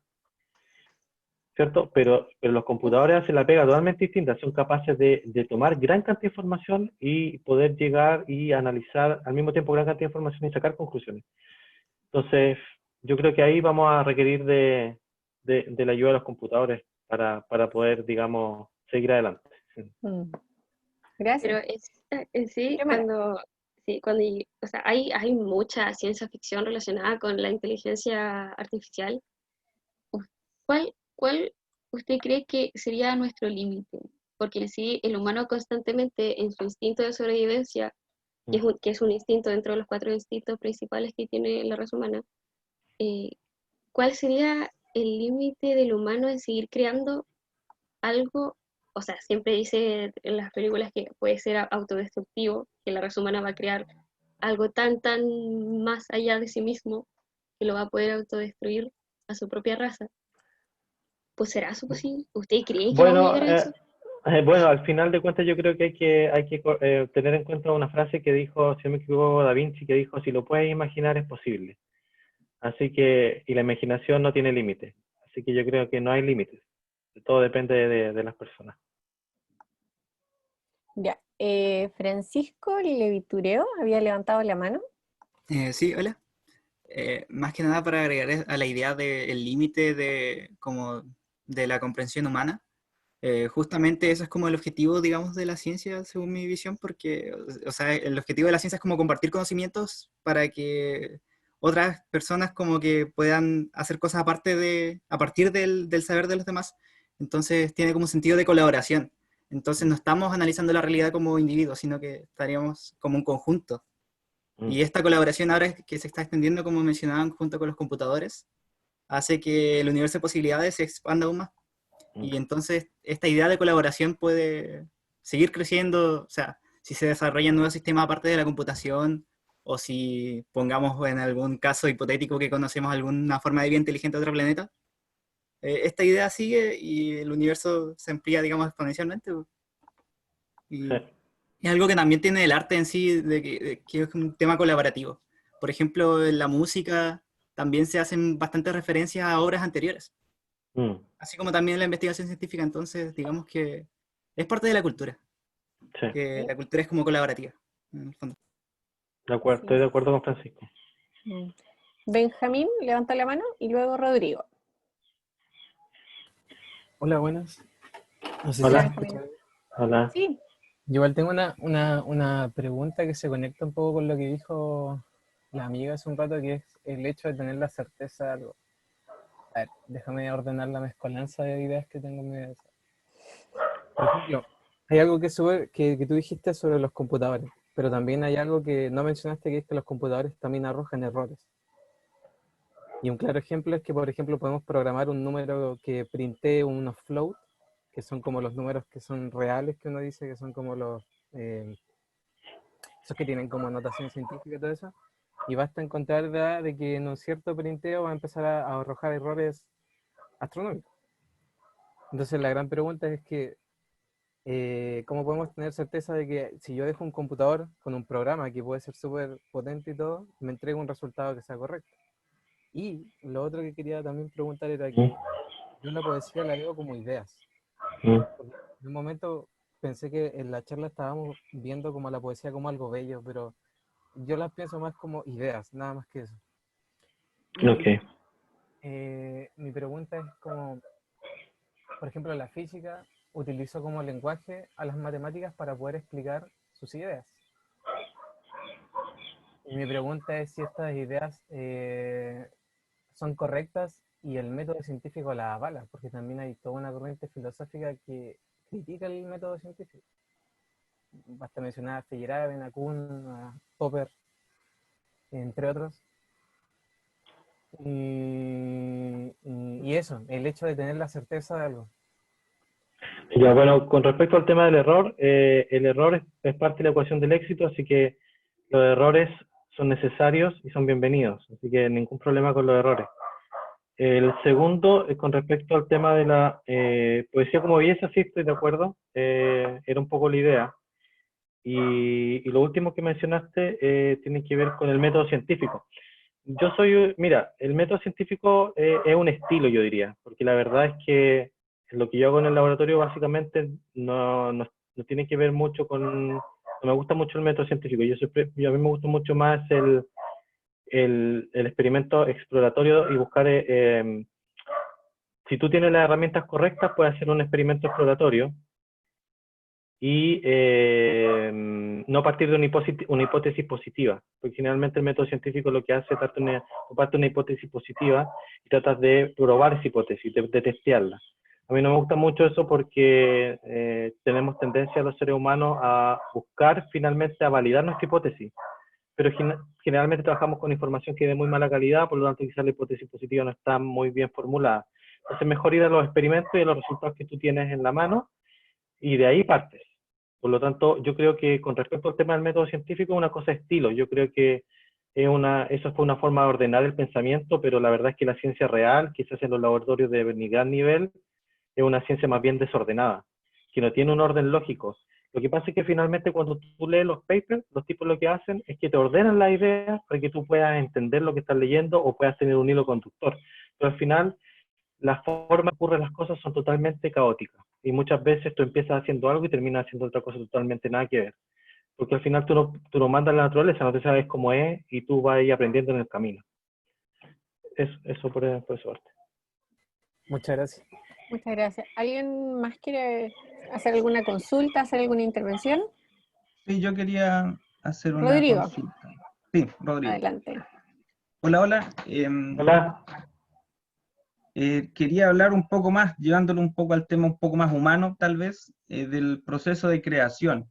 ¿cierto? Pero los computadores hacen la pega totalmente distinta, son capaces de tomar gran cantidad de información y poder llegar y analizar al mismo tiempo gran cantidad de información y sacar conclusiones. Entonces, yo creo que ahí vamos a requerir de la ayuda de los computadores para poder, digamos, seguir adelante. Mm. Gracias. Pero en sí, Cámara. o sea, hay mucha ciencia ficción relacionada con la inteligencia artificial. ¿Cuál usted cree que sería nuestro límite? Porque en sí, el humano constantemente en su instinto de sobrevivencia, que es un instinto dentro de los 4 instintos principales que tiene la raza humana, eh, ¿cuál sería el límite del humano en seguir creando algo? O sea, siempre dice en las películas que puede ser autodestructivo, que la raza humana va a crear algo tan más allá de sí mismo que lo va a poder autodestruir a su propia raza. Pues será eso posible. ¿Usted cree que vamos a Bueno, llegar a eso? bueno, al final de cuentas yo creo que hay que tener en cuenta una frase que dijo, si no me equivoco, Da Vinci, que dijo, si lo puedes imaginar es posible. Así que, y la imaginación no tiene límites. Así que yo creo que no hay límites. Todo depende de las personas. Ya. Francisco Levitureo había levantado la mano. Sí, hola. Más que nada para agregar a la idea del límite de la comprensión humana. Justamente eso es como el objetivo, digamos, de la ciencia, según mi visión, porque, o sea, el objetivo de la ciencia es como compartir conocimientos para que otras personas como que puedan hacer cosas a partir del saber de los demás. Entonces tiene como un sentido de colaboración. Entonces no estamos analizando la realidad como individuos, sino que estaríamos como un conjunto. Y esta colaboración ahora que se está extendiendo, como mencionaban, junto con los computadores, hace que el universo de posibilidades se expanda aún más. Y entonces esta idea de colaboración puede seguir creciendo, o sea, si se desarrollan nuevos sistemas aparte de la computación, o si pongamos en algún caso hipotético que conocemos alguna forma de vida inteligente de otro planeta, esta idea sigue y el universo se amplía, digamos, exponencialmente. Y Sí. es algo que también tiene el arte en sí, de que es un tema colaborativo. Por ejemplo, en la música también se hacen bastantes referencias a obras anteriores, así como también en la investigación científica. Entonces, digamos que es parte de la cultura, Sí, que la cultura es como colaborativa, en el fondo. de acuerdo, estoy de acuerdo con Francisco. Mm. Benjamín levanta la mano y luego Rodrigo. Hola, buenas. No sé si Hola. me escuchan. Hola. Sí. Yo igual tengo una pregunta que se conecta un poco con lo que dijo la amiga hace un rato, que es el hecho de tener la certeza de algo. A ver, déjame ordenar la mezcolanza de ideas que tengo en mi cabeza. Por ejemplo, hay algo que tú dijiste sobre los computadores, pero también hay algo que no mencionaste, que es que los computadores también arrojan errores. Y un claro ejemplo es que, por ejemplo, podemos programar un número que printee unos float, que son como los números que son reales, que uno dice que son como esos que tienen como notación científica y todo eso, y basta encontrar de que en un cierto printeo va a empezar a arrojar errores astronómicos. Entonces la gran pregunta es que, ¿cómo podemos tener certeza de que si yo dejo un computador con un programa que puede ser súper potente y todo, me entregue un resultado que sea correcto? Y lo otro que quería también preguntar era que yo la poesía la veo como ideas. Porque en un momento pensé que en la charla estábamos viendo como la poesía como algo bello, pero yo las pienso más como ideas, nada más que eso. Y Ok. mi pregunta es como, por ejemplo, la física utilizó como lenguaje a las matemáticas para poder explicar sus ideas. Y mi pregunta es si estas ideas son correctas y el método científico las avala, porque también hay toda una corriente filosófica que critica el método científico. Basta mencionar a Feyerabend, a Kuhn, a Popper, entre otros. Y eso, el hecho de tener la certeza de algo. Ya, bueno, con respecto al tema del error, el error es parte de la ecuación del éxito, así que los errores son necesarios y son bienvenidos, así que ningún problema con los errores. El segundo, con respecto al tema de la poesía como belleza, sí estoy de acuerdo, era un poco la idea. Y lo último que mencionaste tiene que ver con el método científico. Mira, el método científico es un estilo, yo diría, porque la verdad es que lo que yo hago en el laboratorio básicamente no tiene que ver mucho no me gusta mucho el método científico, a mí me gusta mucho más el experimento exploratorio y buscar, si tú tienes las herramientas correctas, puedes hacer un experimento exploratorio y no partir de una hipótesis positiva, porque generalmente el método científico lo que hace es parte de una hipótesis positiva y tratas de probar esa hipótesis, de testearla. A mí no me gusta mucho eso porque tenemos tendencia los seres humanos a buscar finalmente a validar nuestra hipótesis, pero generalmente trabajamos con información que es de muy mala calidad, por lo tanto quizás la hipótesis positiva no está muy bien formulada. Entonces mejor ir a los experimentos y a los resultados que tú tienes en la mano, y de ahí partes. Por lo tanto, yo creo que con respecto al tema del método científico, una cosa es estilo. Yo creo que eso fue una forma de ordenar el pensamiento, pero la verdad es que la ciencia real, quizás en los laboratorios de gran nivel, es una ciencia más bien desordenada, que no tiene un orden lógico. Lo que pasa es que finalmente cuando tú lees los papers, los tipos lo que hacen es que te ordenan las ideas para que tú puedas entender lo que estás leyendo o puedas tener un hilo conductor. Pero al final, las formas que ocurren las cosas son totalmente caóticas. Y muchas veces tú empiezas haciendo algo y terminas haciendo otra cosa totalmente nada que ver. Porque al final tú no mandas la naturaleza, no te sabes cómo es y tú vas ahí aprendiendo en el camino. Eso por su parte. Muchas gracias. Muchas gracias. ¿Alguien más quiere hacer alguna consulta, hacer alguna intervención? Sí, yo quería hacer una Rodrigo, consulta. Sí, Rodrigo. adelante. Hola, hola. Hola. Quería hablar un poco más, llevándolo un poco al tema un poco más humano, tal vez, del proceso de creación.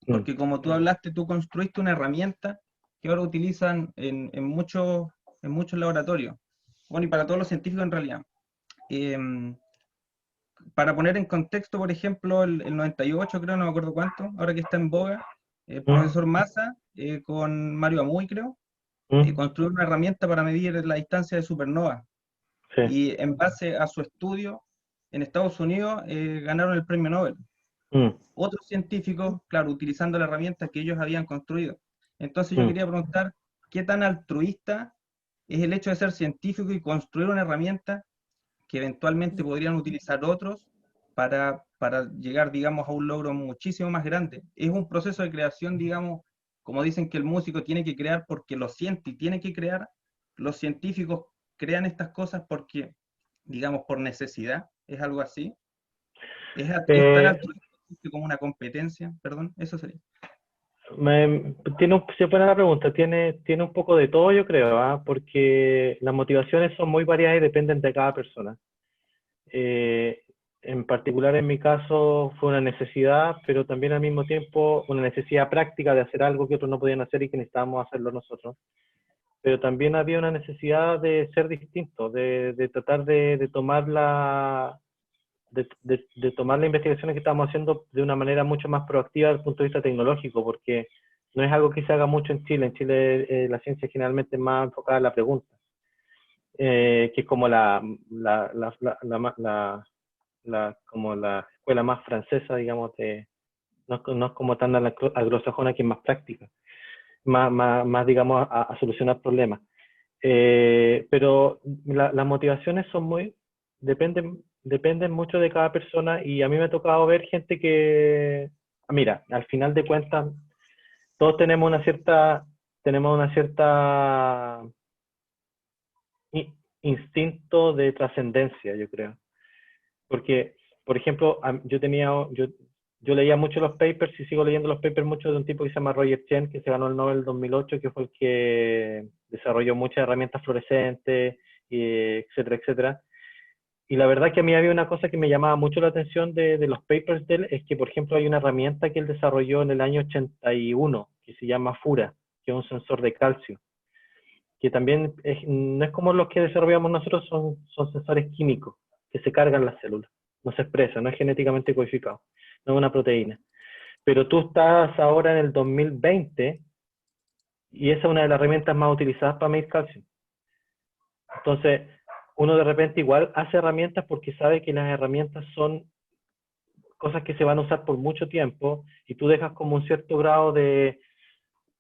Porque como tú hablaste, tú construiste una herramienta que ahora utilizan en muchos laboratorios. Bueno, y para todos los científicos en realidad. Para poner en contexto, por ejemplo, el 98, creo, no me acuerdo cuánto, ahora que está en boga, el profesor Massa, con Mario Amuy, creo, construyó una herramienta para medir la distancia de supernova. Sí. Y en base a su estudio, en Estados Unidos, ganaron el premio Nobel. Otros científicos, claro, utilizando la herramienta que ellos habían construido. Entonces yo quería preguntar, ¿qué tan altruista es el hecho de ser científico y construir una herramienta que eventualmente podrían utilizar otros para llegar, digamos, a un logro muchísimo más grande? Es un proceso de creación, digamos, como dicen que el músico tiene que crear porque lo siente y tiene que crear, los científicos crean estas cosas porque, digamos, por necesidad, ¿es algo así? ¿Es tan altruista como una competencia? Perdón, eso sería. Se pone la pregunta, tiene un poco de todo, yo creo, porque las motivaciones son muy variadas y dependen de cada persona. En particular en mi caso fue una necesidad, pero también al mismo tiempo una necesidad práctica de hacer algo que otros no podían hacer y que necesitábamos hacerlo nosotros. Pero también había una necesidad de ser distinto, de tratar de tomar de tomar las investigaciones que estábamos haciendo de una manera mucho más proactiva desde el punto de vista tecnológico, porque no es algo que se haga mucho en Chile. En Chile la ciencia generalmente es más enfocada a la pregunta, que es como como la escuela más francesa, digamos, no es como tan anglosajona, que es más práctica, más digamos, a solucionar problemas. Pero las motivaciones son dependen mucho de cada persona, y a mí me ha tocado ver gente que, mira, al final de cuentas, todos tenemos una cierta instinto de trascendencia, yo creo. Porque, por ejemplo, yo leía mucho los papers y sigo leyendo los papers mucho de un tipo que se llama Roger Chen, que se ganó el Nobel 2008, que fue el que desarrolló muchas herramientas fluorescentes, etcétera, etcétera. Y la verdad que a mí había una cosa que me llamaba mucho la atención de los papers de él, es que, por ejemplo, hay una herramienta que él desarrolló en el año 81, que se llama FURA, que es un sensor de calcio, que también no es como los que desarrollamos nosotros, son sensores químicos, que se cargan las células, no se expresa, no es genéticamente codificado, no es una proteína. Pero tú estás ahora en el 2020, y esa es una de las herramientas más utilizadas para medir calcio. Entonces, uno de repente igual hace herramientas porque sabe que las herramientas son cosas que se van a usar por mucho tiempo, y tú dejas como un cierto grado de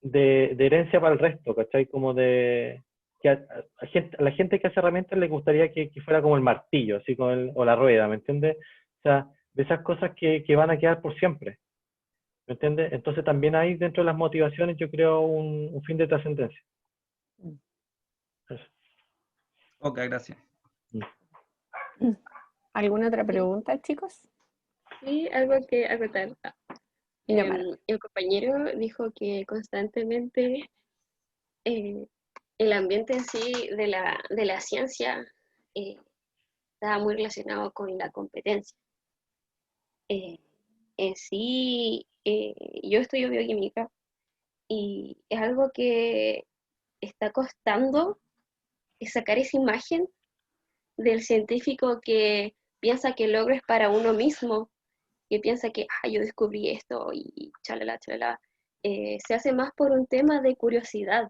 herencia para el resto, ¿cachai? Como que a la gente que hace herramientas le gustaría que fuera como el martillo, así o la rueda, ¿me entiendes? O sea, de esas cosas que van a quedar por siempre, ¿me entiendes? Entonces también hay dentro de las motivaciones, yo creo, un fin de trascendencia. Eso. Ok, gracias. ¿Alguna otra pregunta, chicos? Sí, algo que acotar. El compañero dijo que constantemente el ambiente en sí de la ciencia estaba muy relacionado con la competencia. En sí, yo estudio bioquímica y es algo que está costando sacar esa imagen del científico que piensa que el logro es para uno mismo, que piensa que yo descubrí esto y chalala, chalala. Se hace más por un tema de curiosidad.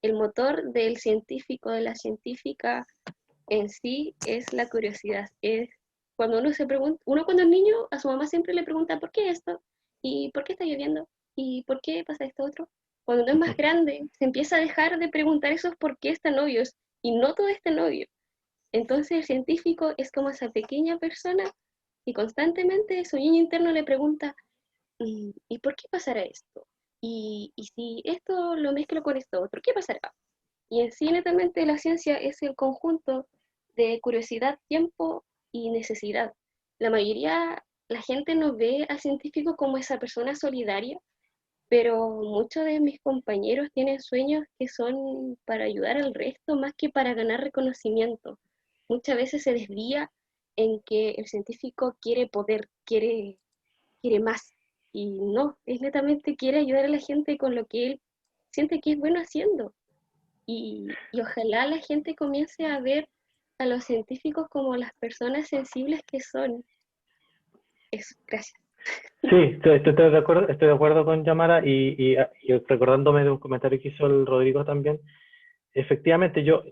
El motor del científico, de la científica en sí es la curiosidad. Es cuando uno se pregunta, uno cuando es niño a su mamá siempre le pregunta ¿por qué esto? ¿Y por qué está lloviendo? ¿Y por qué pasa esto otro? Cuando uno es más grande, se empieza a dejar de preguntar esos por qué están obvios y no todo es tan obvio. Entonces el científico es como esa pequeña persona y constantemente su niño interno le pregunta ¿y por qué pasará esto? Y si esto lo mezclo con esto otro, ¿qué pasará? Y en sí, netamente, la ciencia es el conjunto de curiosidad, tiempo y necesidad. La mayoría, la gente no ve al científico como esa persona solidaria, pero muchos de mis compañeros tienen sueños que son para ayudar al resto más que para ganar reconocimiento. Muchas veces se desvía en que el científico quiere poder, quiere más. Y no, es netamente quiere ayudar a la gente con lo que él siente que es bueno haciendo. Y ojalá la gente comience a ver a los científicos como las personas sensibles que son. Eso, gracias. Sí, estoy de acuerdo con Yamara y recordándome de un comentario que hizo el Rodrigo también. Efectivamente, yo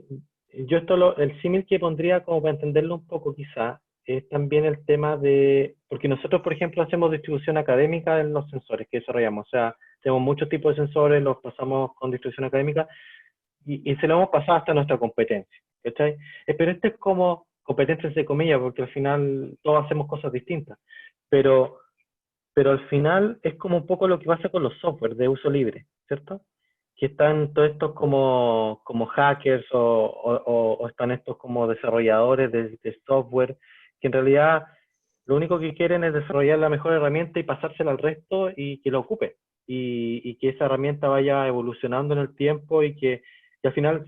el símil que pondría como para entenderlo un poco quizá es también el tema de, porque nosotros por ejemplo hacemos distribución académica en los sensores que desarrollamos, o sea, tenemos muchos tipos de sensores, los pasamos con distribución académica y se lo hemos pasado hasta nuestra competencia, ¿cachai? Pero esto es como competencia entre comillas, porque al final todos hacemos cosas distintas, pero al final es como un poco lo que pasa con los software de uso libre, ¿cierto? Que están todos estos como hackers o están estos como desarrolladores de software, que en realidad lo único que quieren es desarrollar la mejor herramienta y pasársela al resto y que lo ocupe. Y que esa herramienta vaya evolucionando en el tiempo y que al final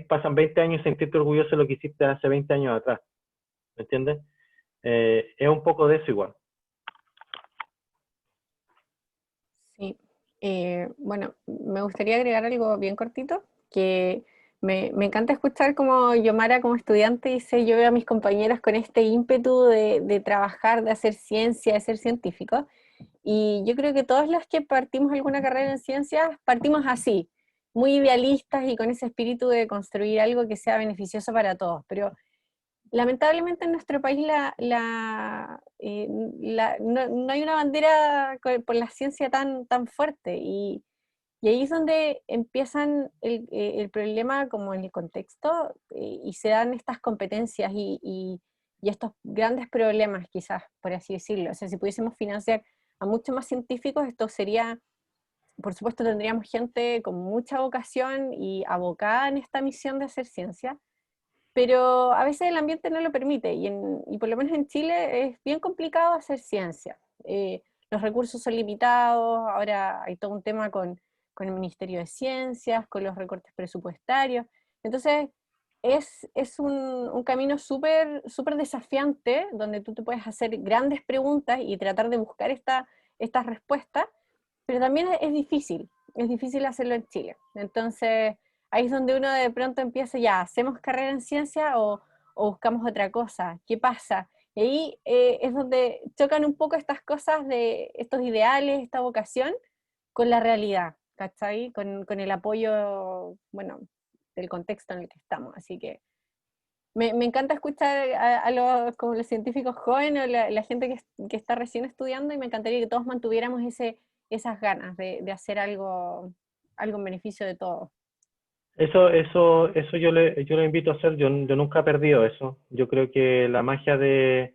pasan 20 años y sentirte orgulloso de lo que hiciste hace 20 años atrás. ¿Me entiendes? Es un poco de eso igual. Sí, bueno, me gustaría agregar algo bien cortito, que me encanta escuchar como Yomara como estudiante dice, yo veo a mis compañeras con este ímpetu de trabajar, de hacer ciencia, de ser científicos, y yo creo que todos los que partimos alguna carrera en ciencias, partimos así, muy idealistas y con ese espíritu de construir algo que sea beneficioso para todos, pero lamentablemente en nuestro país no hay una bandera por la ciencia tan fuerte y ahí es donde empiezan el problema como en el contexto y se dan estas competencias y estos grandes problemas quizás, por así decirlo. O sea, si pudiésemos financiar a muchos más científicos, esto sería, por supuesto tendríamos gente con mucha vocación y abocada en esta misión de hacer ciencia, pero a veces el ambiente no lo permite y por lo menos en Chile es bien complicado hacer ciencia. Los recursos son limitados, ahora hay todo un tema con el Ministerio de Ciencias, con los recortes presupuestarios. Entonces es un camino súper desafiante donde tú te puedes hacer grandes preguntas y tratar de buscar estas respuestas, pero también es difícil hacerlo en Chile. Entonces ahí es donde uno de pronto empieza, ya, ¿hacemos carrera en ciencia o buscamos otra cosa? ¿Qué pasa? Y ahí es donde chocan un poco estas cosas de estos ideales, esta vocación, con la realidad, ¿cachai? Con el apoyo, bueno, del contexto en el que estamos. Así que me encanta escuchar a como los científicos jóvenes o la gente que está recién estudiando y me encantaría que todos mantuviéramos esas ganas de hacer algo en beneficio de todos. Eso yo lo invito a hacer, yo nunca he perdido eso. Yo creo que la magia es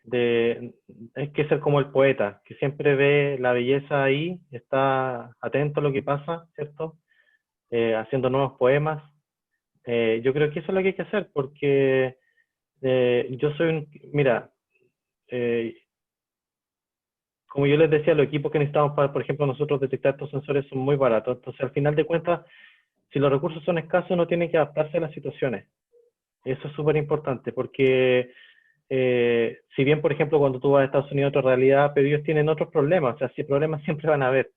que ser como el poeta, que siempre ve la belleza ahí, está atento a lo que pasa, ¿cierto? Haciendo nuevos poemas. Yo creo que eso es lo que hay que hacer, porque mira, como yo les decía, los equipos que necesitamos para, por ejemplo, nosotros detectar estos sensores son muy baratos. Entonces, al final de cuentas, si los recursos son escasos, uno tiene que adaptarse a las situaciones. Eso es súper importante, porque si bien, por ejemplo, cuando tú vas a Estados Unidos, otra realidad, pero ellos tienen otros problemas, o sea, si problemas siempre van a haber.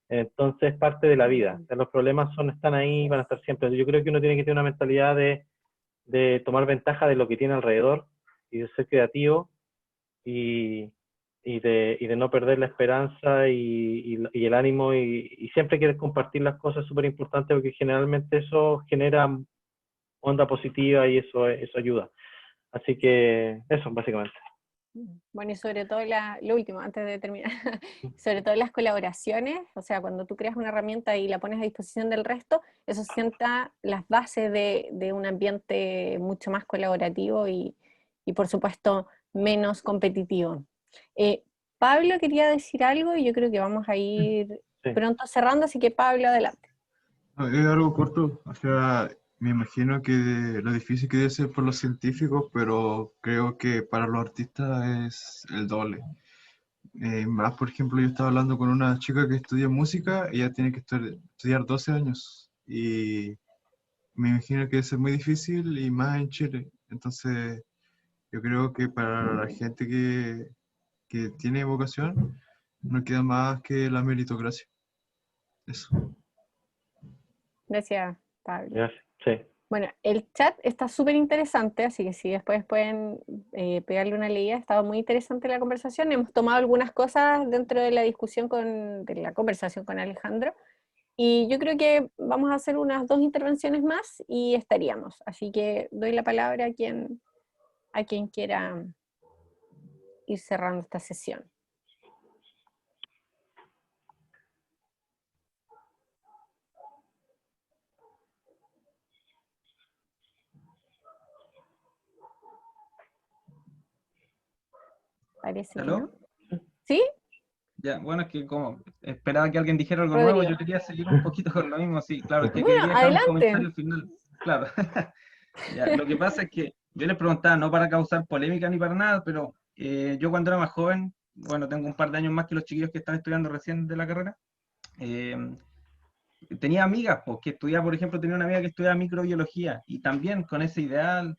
Entonces, es parte de la vida. O sea, los problemas están ahí y van a estar siempre. Yo creo que uno tiene que tener una mentalidad de tomar ventaja de lo que tiene alrededor y de ser creativo y de no perder la esperanza y el ánimo y siempre quieres compartir las cosas, súper importante, porque generalmente eso genera onda positiva y eso ayuda. Así que eso, básicamente. Bueno, y sobre todo lo último, antes de terminar, sobre todo las colaboraciones, o sea, cuando tú creas una herramienta y la pones a disposición del resto, eso sienta las bases de un ambiente mucho más colaborativo y por supuesto menos competitivo. Pablo quería decir algo y yo creo que vamos a ir pronto cerrando, así que Pablo, adelante. No, es algo corto, o sea, me imagino que lo difícil que debe ser por los científicos, pero creo que para los artistas es el doble. Más, por ejemplo, yo estaba hablando con una chica que estudia música, ella tiene que estudiar 12 años y me imagino que debe ser muy difícil y más en Chile. Entonces, yo creo que para la gente que tiene vocación, no queda más que la meritocracia. Eso. Gracias, Pablo. Gracias. Sí. Bueno, el chat está súper interesante, así que si después pueden pegarle una leída, ha estado muy interesante la conversación. Hemos tomado algunas cosas dentro de la discusión de la conversación con Alejandro, y yo creo que vamos a hacer unas 2 intervenciones más y estaríamos. Así que doy la palabra a quien quiera ir cerrando esta sesión. Parece que no. ¿Sí? Ya, bueno, es que como esperaba que alguien dijera algo Rodrigo. nuevo, yo quería seguir un poquito con lo mismo, sí, claro, es que Bueno, quería dejar un adelante. comentario final, claro. Ya, lo que pasa es que yo les preguntaba, no para causar polémica ni para nada, pero yo cuando era más joven, bueno, tengo un par de años más que los chiquillos que están estudiando recién de la carrera, tenía amigas, pues, que estudiaba, por ejemplo, tenía una amiga que estudiaba microbiología, y también con ese ideal,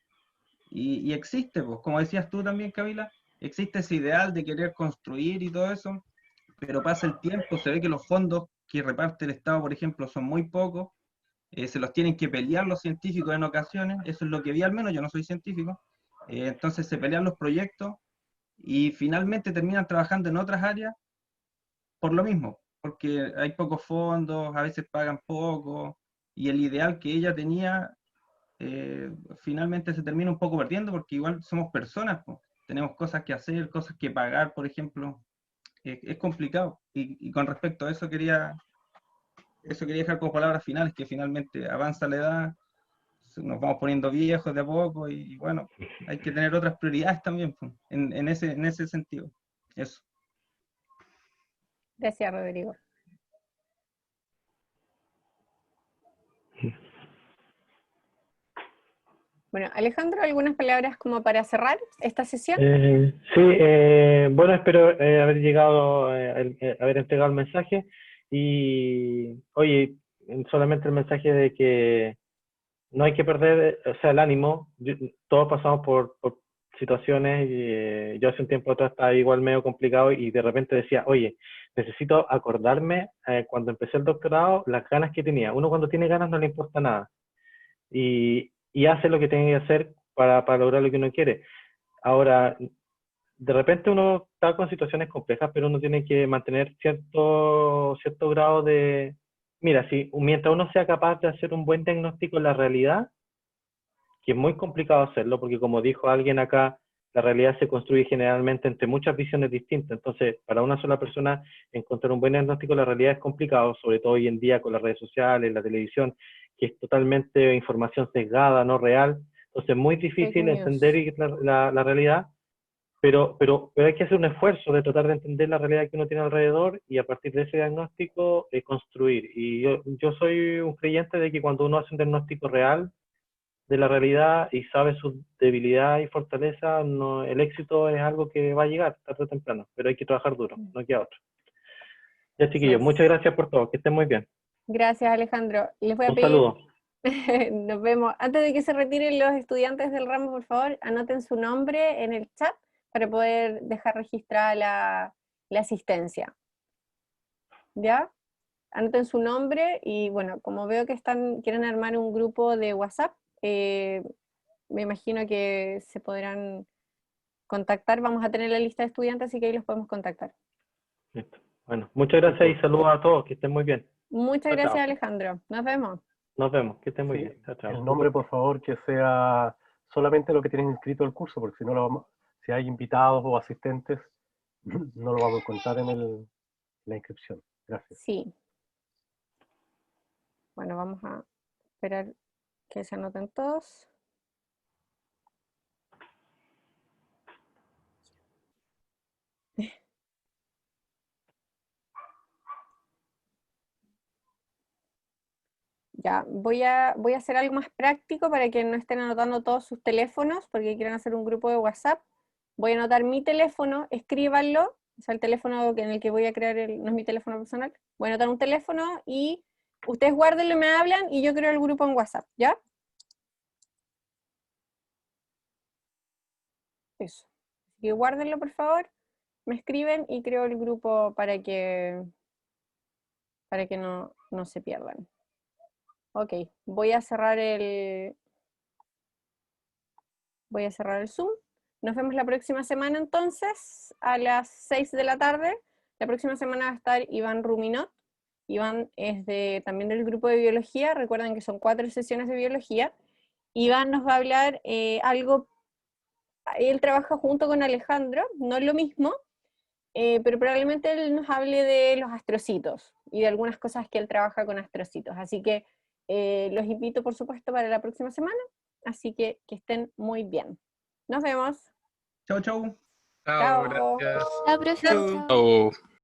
y existe, pues, como decías tú también, Camila, existe ese ideal de querer construir y todo eso, pero pasa el tiempo, se ve que los fondos que reparte el Estado, por ejemplo, son muy pocos, se los tienen que pelear los científicos en ocasiones, eso es lo que vi al menos, yo no soy científico, entonces se pelean los proyectos y finalmente terminan trabajando en otras áreas por lo mismo, porque hay pocos fondos, a veces pagan poco, y el ideal que ella tenía finalmente se termina un poco perdiendo, porque igual somos personas, pues, tenemos cosas que hacer, cosas que pagar, por ejemplo, es complicado. Y con respecto a eso quería dejar como palabras finales, que finalmente avanza la edad, nos vamos poniendo viejos de a poco y bueno, hay que tener otras prioridades también pues, en ese sentido. Eso. Gracias, Rodrigo. Bueno, Alejandro, ¿algunas palabras como para cerrar esta sesión? Sí, bueno, espero haber llegado, haber entregado el mensaje y, oye, solamente el mensaje de que no hay que perder, o sea, el ánimo. Todos pasamos por situaciones y yo hace un tiempo atrás estaba igual medio complicado y de repente decía, oye, necesito acordarme cuando empecé el doctorado las ganas que tenía. Uno cuando tiene ganas no le importa nada y hace lo que tiene que hacer para lograr lo que uno quiere. Ahora, de repente uno está con situaciones complejas, pero uno tiene que mantener cierto grado de... Mira, si mientras uno sea capaz de hacer un buen diagnóstico de la realidad, que es muy complicado hacerlo, porque como dijo alguien acá, la realidad se construye generalmente entre muchas visiones distintas. Entonces, para una sola persona encontrar un buen diagnóstico de la realidad es complicado, sobre todo hoy en día con las redes sociales, la televisión, que es totalmente información sesgada, no real. Entonces, es muy difícil entender la realidad, pero hay que hacer un esfuerzo de tratar de entender la realidad que uno tiene alrededor y a partir de ese diagnóstico construir. Y yo soy un creyente de que cuando uno hace un diagnóstico real de la realidad y sabe sus debilidades y fortalezas, el éxito es algo que va a llegar tarde o temprano, pero hay que trabajar duro, no queda otro. Ya, chiquillos, muchas gracias por todo, que estén muy bien. Gracias, Alejandro. Les voy a Un pedir... saludo. Nos vemos. Antes de que se retiren los estudiantes del ramo, por favor, anoten su nombre en el chat para poder dejar registrada la asistencia. ¿Ya? Anoten su nombre y bueno, como veo que quieren armar un grupo de WhatsApp, me imagino que se podrán contactar. Vamos a tener la lista de estudiantes, así que ahí los podemos contactar. Listo. Bueno, muchas gracias y saludos a todos, que estén muy bien. Muchas Chao, gracias, chao. Alejandro. Nos vemos. Nos vemos, que estén muy Sí, bien. Chao, chao. el nombre, por favor, que sea solamente lo que tienes inscrito el curso, porque si no, si hay invitados o asistentes, no lo vamos a contar en la inscripción. Gracias. Sí. Bueno, vamos a esperar que se anoten todos. Ya, voy a hacer algo más práctico para que no estén anotando todos sus teléfonos, porque quieren hacer un grupo de WhatsApp. Voy a anotar mi teléfono, escríbanlo, o sea, el teléfono en el que voy a crear, no es mi teléfono personal. Voy a anotar un teléfono y ustedes guárdenlo y me hablan y yo creo el grupo en WhatsApp, ¿ya? Eso. Así que guárdenlo, por favor, me escriben y creo el grupo para que no se pierdan. Ok, voy a cerrar el Zoom. Nos vemos la próxima semana entonces, a las 6 de la tarde. La próxima semana va a estar Iván Ruminot. Iván es también del grupo de biología. Recuerden que son 4 sesiones de biología. Iván nos va a hablar algo, él trabaja junto con Alejandro, no es lo mismo, pero probablemente él nos hable de los astrocitos y de algunas cosas que él trabaja con astrocitos. Así que los invito, por supuesto, para la próxima semana. Así que estén muy bien. Nos vemos. Chau, chau. Chao, Chao. gracias. Hasta la próxima. Chau. Chao. Oh.